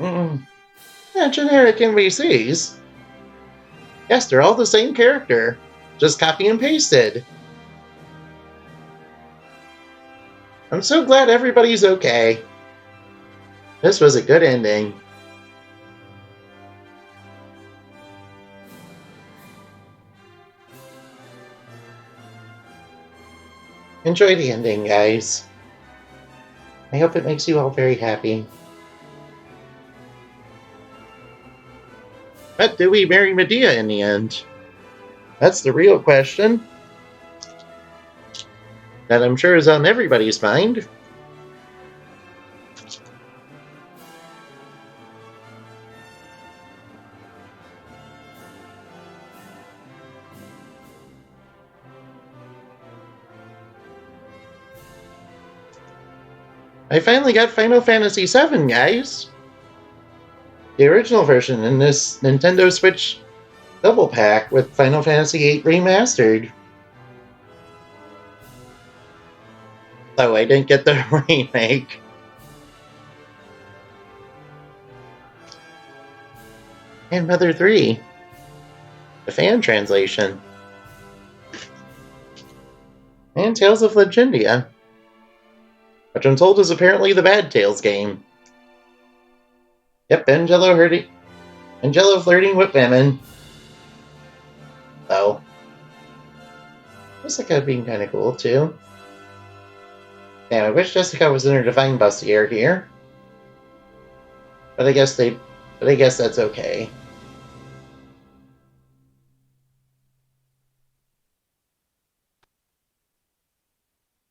Yeah, generic NPCs. Yes, they're all the same character. Just copy and pasted. I'm so glad everybody's okay. This was a good ending. Enjoy the ending, guys. I hope it makes you all very happy. But do we marry Medea in the end? That's the real question. That I'm sure is on everybody's mind. I finally got Final Fantasy VII, guys. The original version in this Nintendo Switch double pack with Final Fantasy VIII Remastered. Though I didn't get the remake. And Mother 3. The fan translation. And Tales of Legendia. Which I'm told is apparently the Bad Tales game. Yep, Angelo flirting with women. Oh. Jessica being kinda cool too. Damn, I wish Jessica was in her Divine Bustier here. But I guess that's okay.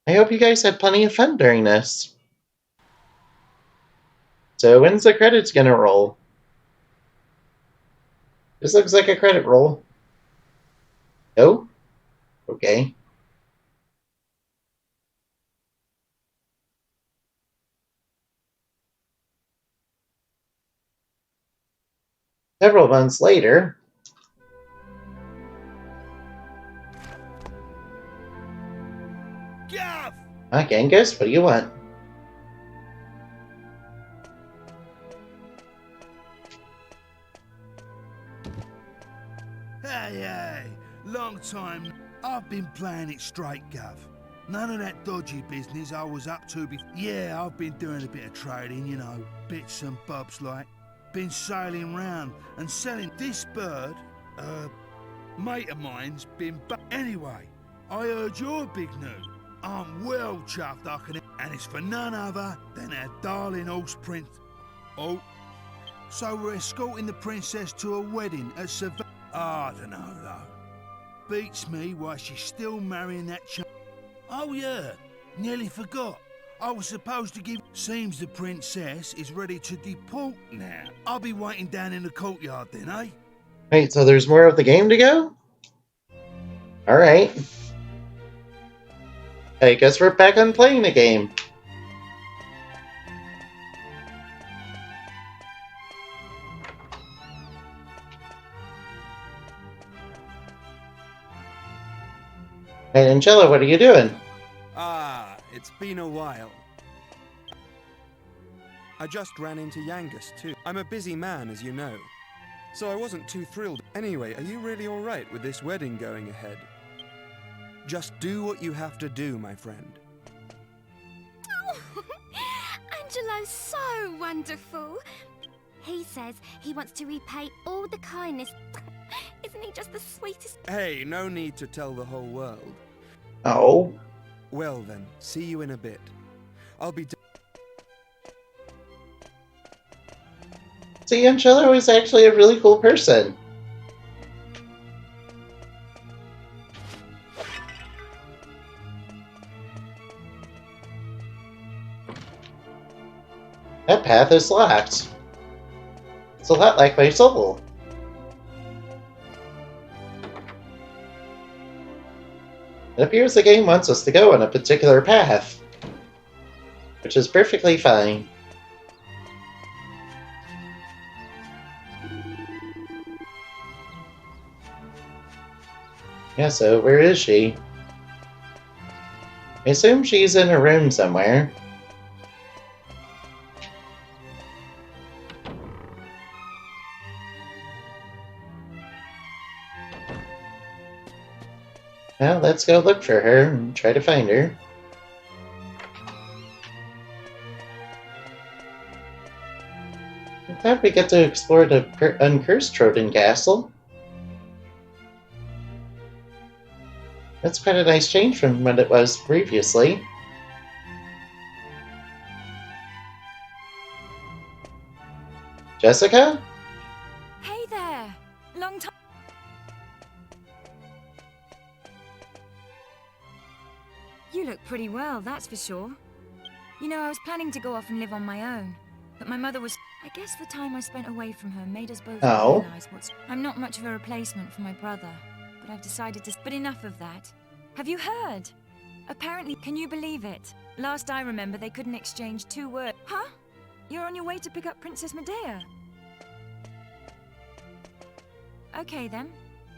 I hope you guys had plenty of fun during this. So when's the credits gonna roll? This looks like a credit roll. Oh? Okay. Several months later. Gaff! Hi, Genghis, what do you want? Hey, long time. I've been playing it straight, Gov. None of that dodgy business I was up to before. Yeah, I've been doing a bit of trading, you know, bits and bobs like. Been sailing round and selling this bird. Mate of mine's been anyway, I heard your big news. I'm well chuffed I can, and it's for none other than our darling horse prince. Oh, so we're escorting the princess to a wedding at Savannah. I don't know though. Beats me why she's still marrying that chump. Oh, yeah. Nearly forgot. I was supposed to give... Seems the princess is ready to depart now. I'll be waiting down in the courtyard then, eh? Wait, so there's more of the game to go? Alright. I guess we're back on playing the game. Hey, Angela, what are you doing? Ah, it's been a while. I just ran into Yangus, too. I'm a busy man, as you know, so I wasn't too thrilled. Anyway, are you really alright with this wedding going ahead? Just do what you have to do, my friend. Oh, Angelo's so wonderful. He says he wants to repay all the kindness. Isn't he just the sweetest? Hey, no need to tell the whole world. Oh. Well then, see you in a bit. I'll be... See, Angela was actually a really cool person. That path is locked. It's a lot like my soul. It appears the game wants us to go on a particular path, which is perfectly fine. Yeah, so where is she? I assume she's in a room somewhere. Well, let's go look for her and try to find her. I thought we get to explore the uncursed Troden Castle. That's quite a nice change from what it was previously. Jessica? Hey there! Long time. You look pretty well, that's for sure. You know, I was planning to go off and live on my own, but my mother was... I guess the time I spent away from her made us both realize what's... I'm not much of a replacement for my brother, but I've decided to... But enough of that. Have you heard? Apparently, can you believe it? Last I remember, they couldn't exchange 2 words. Huh? You're on your way to pick up Princess Medea? Okay then.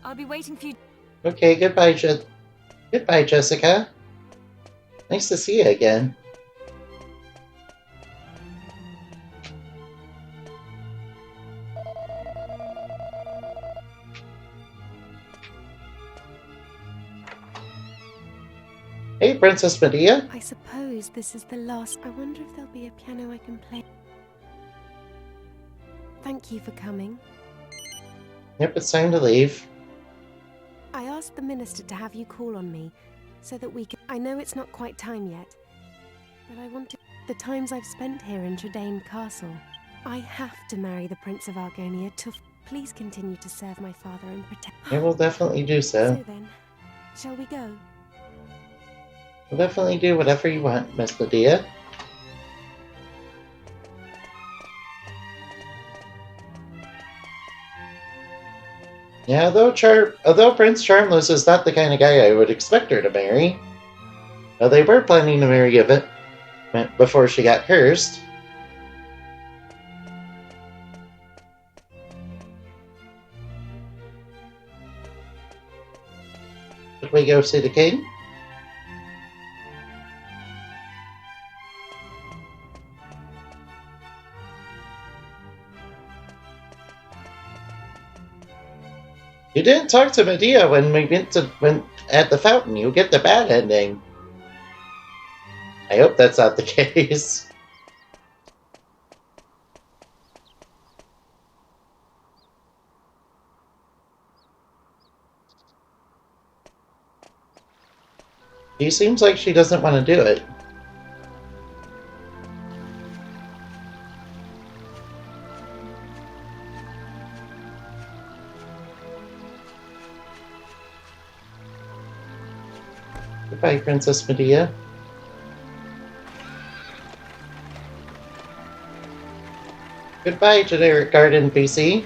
I'll be waiting for you. Okay, goodbye, Jessica. Nice to see you again. Hey, Princess Medea. I suppose this is the last. I wonder if there'll be a piano I can play. Thank you for coming. Yep, it's time to leave. I asked the minister to have you call on me, so that we can... I know it's not quite time yet, but I want to... The times I've spent here in Tredain Castle, I have to marry the Prince of Argonia to... Please continue to serve my father and protect... I will definitely do so. So then, shall we go? We'll definitely do whatever you want, Miss Medea. Yeah, although Prince Charmless is not the kind of guy I would expect her to marry. Well, they were planning to marry Yvette before she got cursed. Should we go see the king? You didn't talk to Medea when we went at the fountain. You get the bad ending. I hope that's not the case. She seems like she doesn't want to do it. Goodbye, Princess Medea. Goodbye, generic garden PC.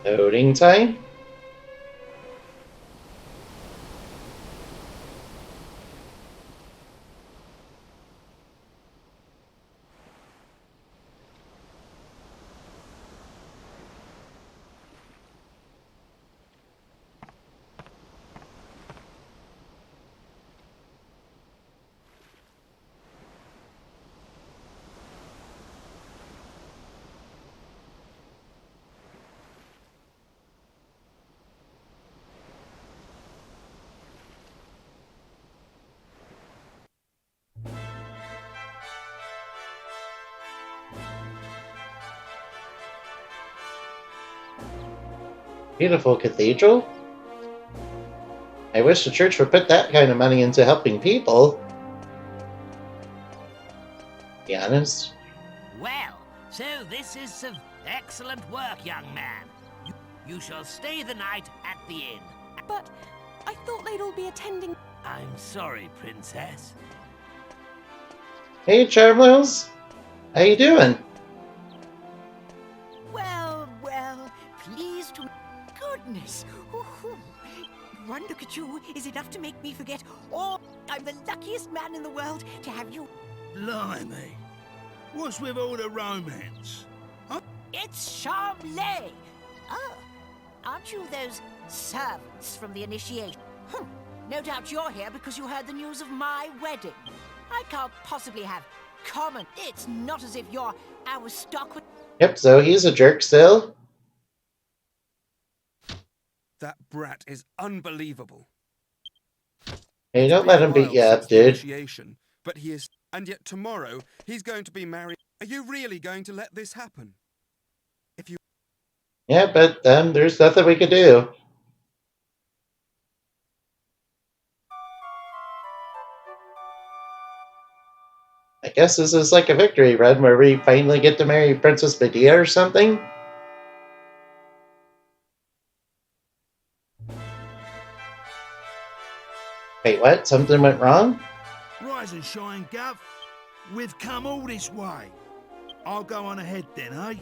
Loading time. Beautiful cathedral. I wish the church would put that kind of money into helping people. To be honest. Well, so this is some excellent work, young man. You shall stay the night at the inn. But I thought they'd all be attending. I'm sorry, Princess. Hey, Charmels. How you doing? Well, pleased to... Goodness! Ooh, one look at you is enough to make me forget all. I'm the luckiest man in the world to have you. Blimey. What's with all the romance? Huh? It's Charmley! Oh, aren't you those servants from the initiation? No doubt you're here because you heard the news of my wedding. I can't possibly have common. It's not as if you're our stock. Yep, so he's a jerk still. That brat is unbelievable. Hey, don't let him beat you up, dude. Initiation, but he is, and yet tomorrow he's going to be married. Are you really going to let this happen? If you... Yeah, but there's nothing we could do. I guess this is like a victory run where we finally get to marry Princess Medea or something. Wait, what? Something went wrong? Rise and shine, Gov. We've come all this way. I'll go on ahead then, eh?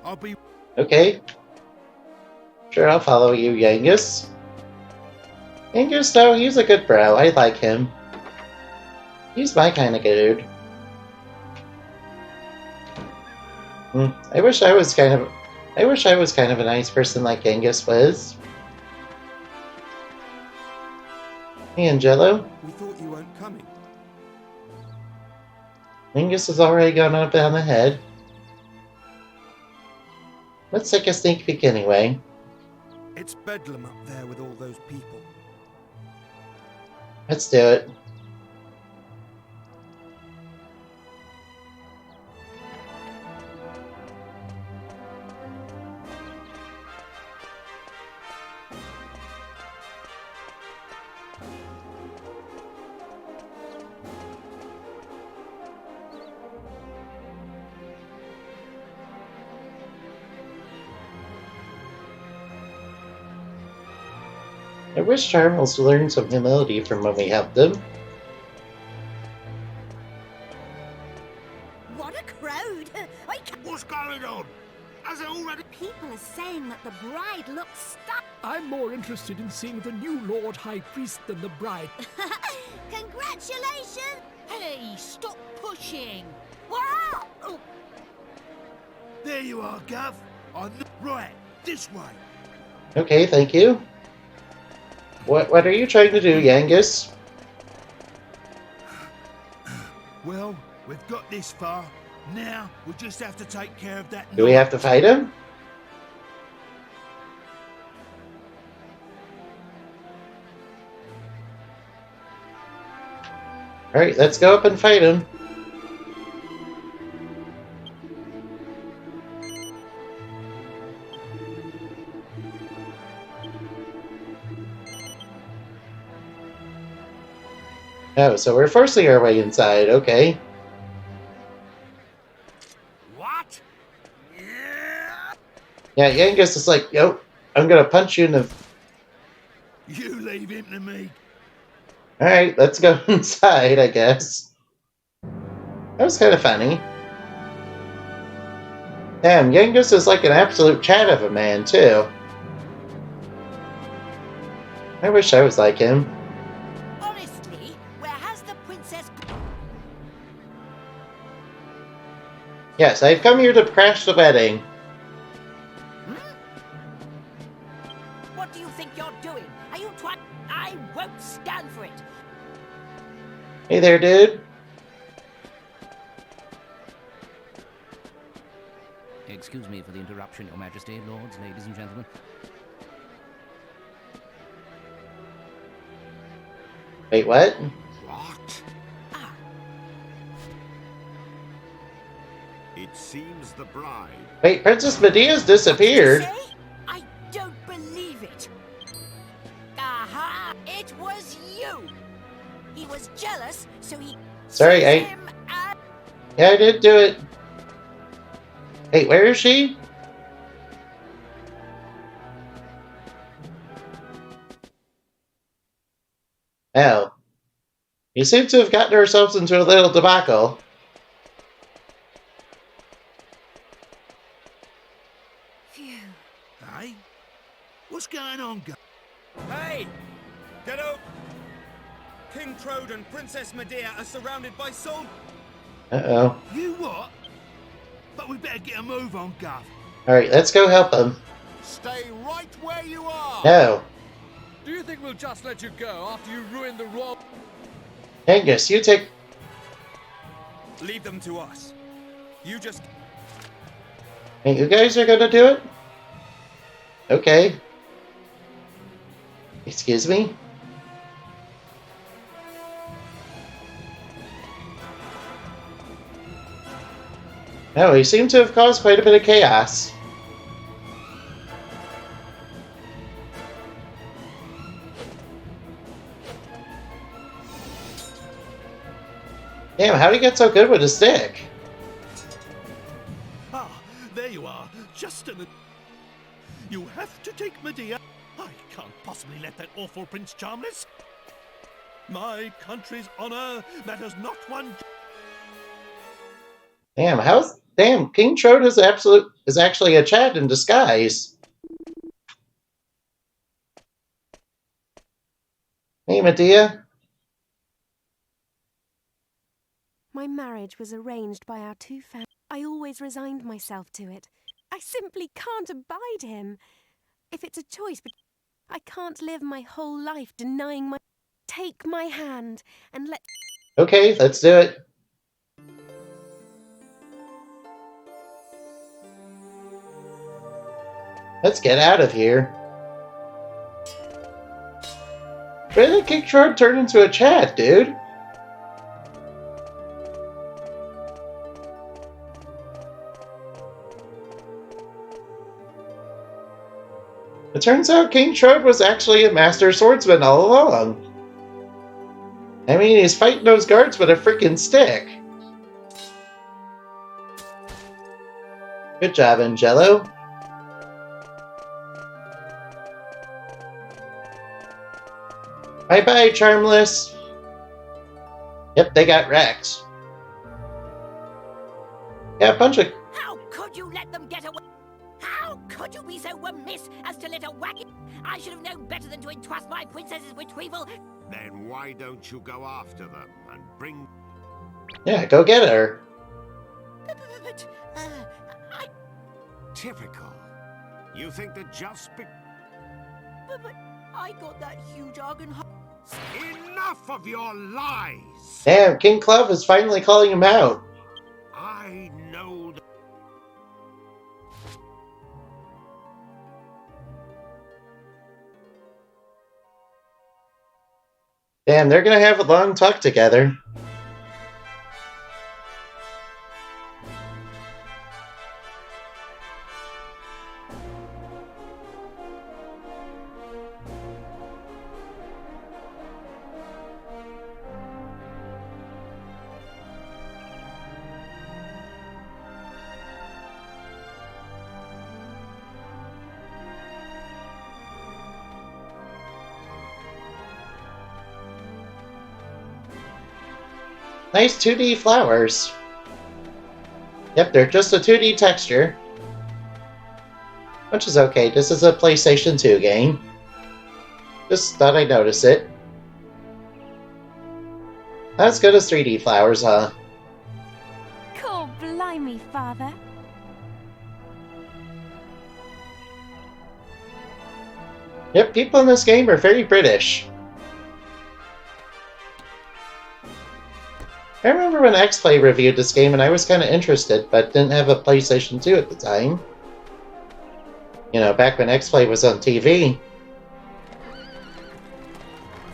I'll be... Okay. Sure, I'll follow you, Yangus. Yangus, though, he's a good bro. I like him. He's my kind of dude. I wish I was kind of a nice person like Yangus was. Hey, Angelo. We thought you weren't coming. Yangus has already gone up down ahead. Let's take a sneak peek anyway. It's bedlam up there with all those people. Let's do it. I wish Charmels learned some humility from when we helped them. What a crowd! What's going on? Has it already... People are saying that the bride looks stuck. I'm more interested in seeing the new Lord High Priest than the bride. Congratulations! Hey, stop pushing! Wow! Oh. There you are, Gov. Right, this way. Okay, thank you. What are you trying to do, Yangus? Well, we've got this far. Now, we'll just have to take care of that... Do we have to fight him? Alright, let's go up and fight him. Oh, so we're forcing our way inside, okay. What? Yeah, Yangus is like, yo, I'm gonna punch you in the... You leave him to me. Alright, let's go inside, I guess. That was kind of funny. Damn, Yangus is like an absolute chat of a man, too. I wish I was like him. Honestly, where has the princess... Yes, I've come here to crash the wedding. What do you think you're doing? Are you trying... I won't stand for it. Hey there, dude. Excuse me for the interruption, Your Majesty, lords, ladies and gentlemen. Wait, what? What? It seems the bride. Wait, Princess Medea's disappeared. What did you say? I don't believe it. Aha! It was you. He was jealous, so he... Sorry, sees him and... Yeah, I did do it. Hey, where is she? Oh. You seem to have gotten ourselves into a little debacle. Phew. Hey? What's going on, guys? Hey! Get out! King Trode and Princess Medea are surrounded by soldiers. Uh-oh. You what? But we better get a move on, Gov. Alright, let's go help them. Stay right where you are. No. Do you think we'll just let you go after you ruined the royal... Angus, you take... Leave them to us. You just... Hey, you guys are gonna do it? Okay. Excuse me? No, he seemed to have caused quite a bit of chaos. Damn, how'd he get so good with his stick? Ah, there you are. Just in the... You have to take Medea. I can't possibly let that awful Prince Charmless. My country's honor matters not one... Damn, damn, King Trode is actually a Chad in disguise. Hey, Medea. My marriage was arranged by our two families. I always resigned myself to it. I simply can't abide him. If it's a choice, but I can't live my whole life denying my... Take my hand and let... Okay, let's do it. Let's get out of here. Where did King Trode turn into a Chad, dude? It turns out King Trode was actually a master swordsman all along. I mean, he's fighting those guards with a freaking stick. Good job, Angelo. Bye-bye, Charmless. Yep, they got wrecked. Yeah, a bunch of... How could you let them get away? How could you be so remiss as to let a wagon... I should have known better than to entrust my princess's retrieval. Then why don't you go after them and bring... Yeah, go get her. But, I... Typical. You think that just be... But I got that huge argon... Enough of your lies! Damn, King Clove is finally calling him out. I know that... Damn, they're gonna have a long talk together. Nice 2D flowers. Yep, they're just a 2D texture. Which is okay, this is a PlayStation 2 game. Just thought I'd notice it. Not as good as 3D flowers, huh? Cool, blimey, Father. Yep, people in this game are very British. I remember when X-Play reviewed this game and I was kind of interested, but didn't have a PlayStation 2 at the time. You know, back when X-Play was on TV.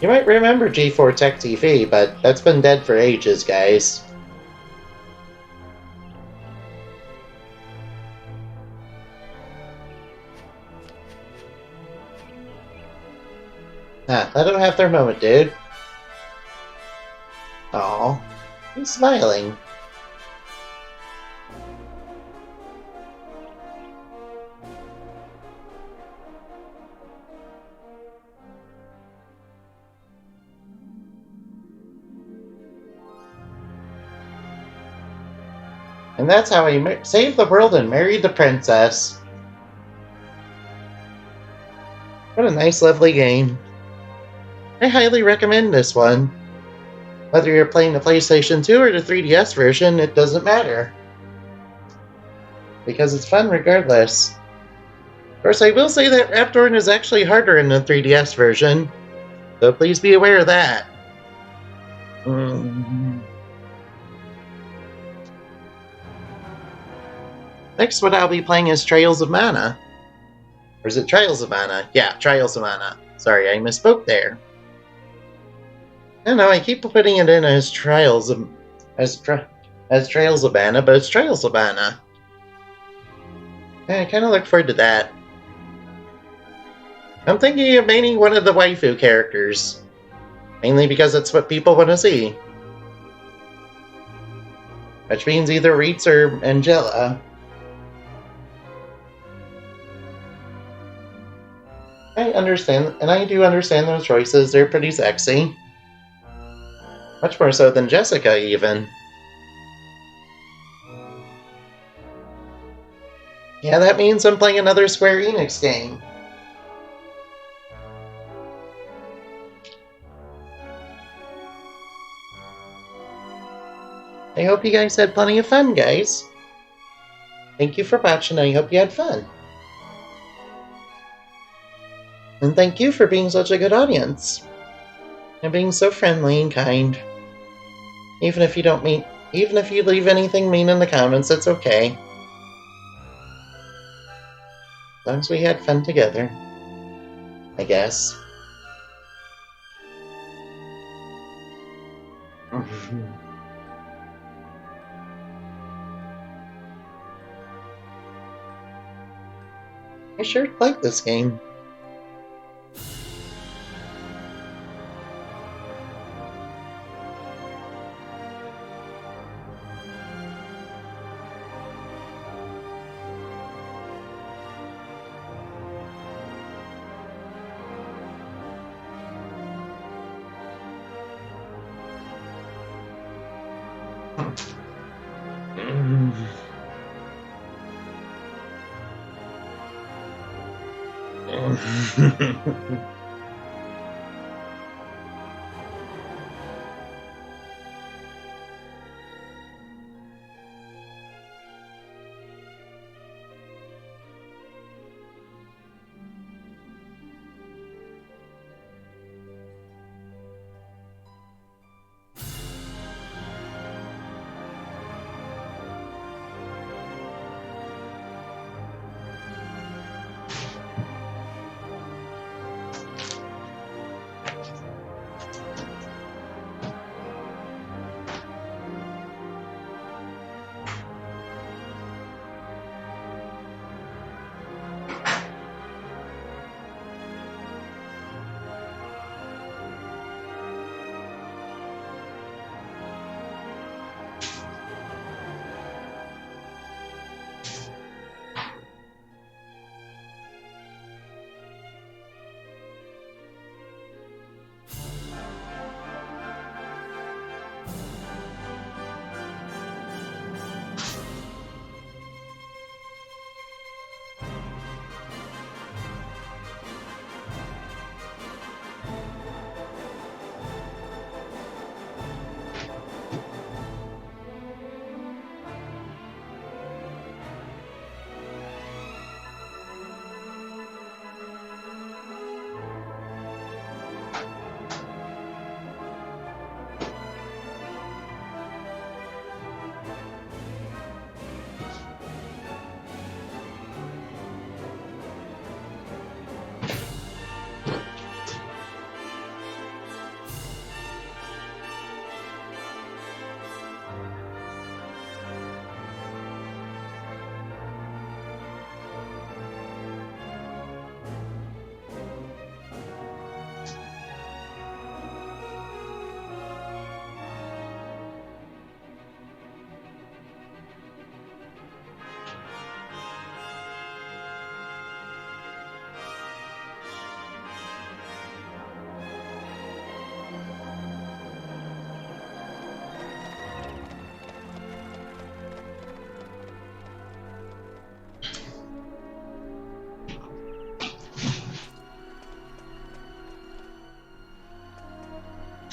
You might remember G4 Tech TV, but that's been dead for ages, guys. Ah, let them have their moment, dude. Aw, he's smiling. And that's how he saved the world and married the princess. What a nice, lovely game. I highly recommend this one. Whether you're playing the PlayStation 2 or the 3DS version, it doesn't matter. Because it's fun regardless. Of course, I will say that Rhapthorne is actually harder in the 3DS version, so please be aware of that. Next, what I'll be playing is Trails of Mana. Or is it Trials of Mana? Yeah, Trials of Mana. Sorry, I misspoke there. I don't know, I keep putting it in as Trails of Mana, but it's Trails of Mana. I kind of look forward to that. I'm thinking of maining one of the waifu characters. Mainly because it's what people want to see. Which means either Reitz or Angela. I understand, and I do understand those choices. They're pretty sexy. Much more so than Jessica, even. Yeah, that means I'm playing another Square Enix game. I hope you guys had plenty of fun, guys. Thank you for watching, I hope you had fun. And thank you for being such a good audience. And being so friendly and kind. Even if you leave anything mean in the comments, it's okay. As long as we had fun together. I guess. I sure like this game.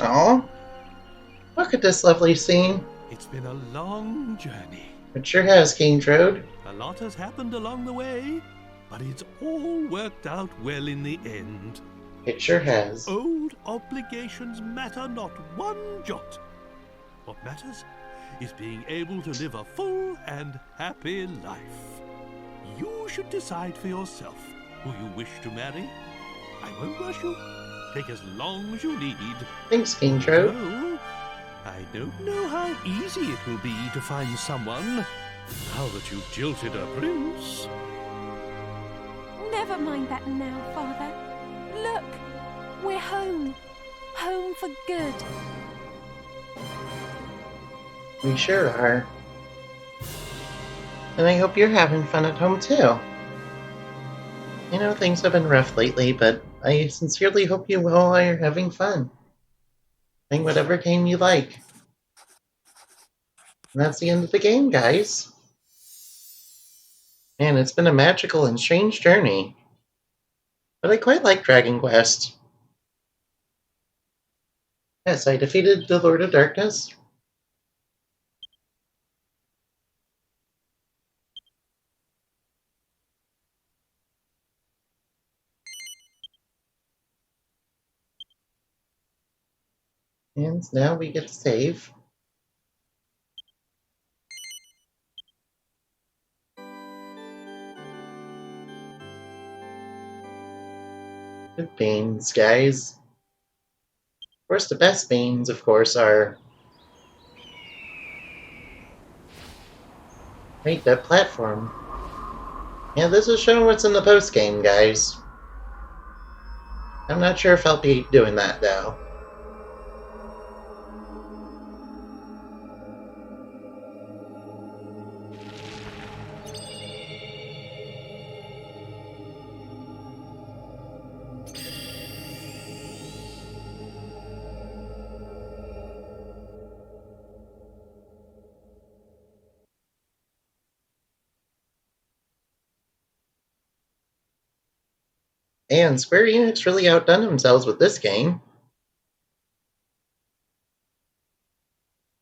Oh, look at this lovely scene. It's been a long journey. It sure has, King Trode. A lot has happened along the way, but it's all worked out well in the end. It sure has. Old obligations matter not one jot. What matters is being able to live a full and happy life. You should decide for yourself who you wish to marry. I won't rush you. Take as long as you need. Thanks, King Trode. So, I don't know how easy it will be to find someone now that you've jilted a prince. Never mind that now, Father. Look, we're home. Home for good. We sure are. And I hope you're having fun at home too. I know things have been rough lately, but I sincerely hope you all are having fun. Playing whatever game you like. And that's the end of the game, guys. Man, it's been a magical and strange journey. But I quite like Dragon Quest. Yes, I defeated the Lord of Darkness. And now we get to save. Good beans, guys. Of course, the best beans, of course, are right, that platform. Yeah, this is showing what's in the post-game, guys. I'm not sure if I'll be doing that, though. And Square Enix really outdone themselves with this game.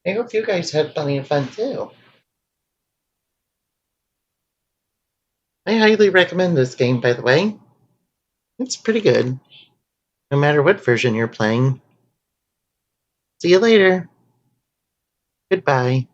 I hope you guys had plenty of fun too. I highly recommend this game, by the way. It's pretty good, no matter what version you're playing. See you later. Goodbye.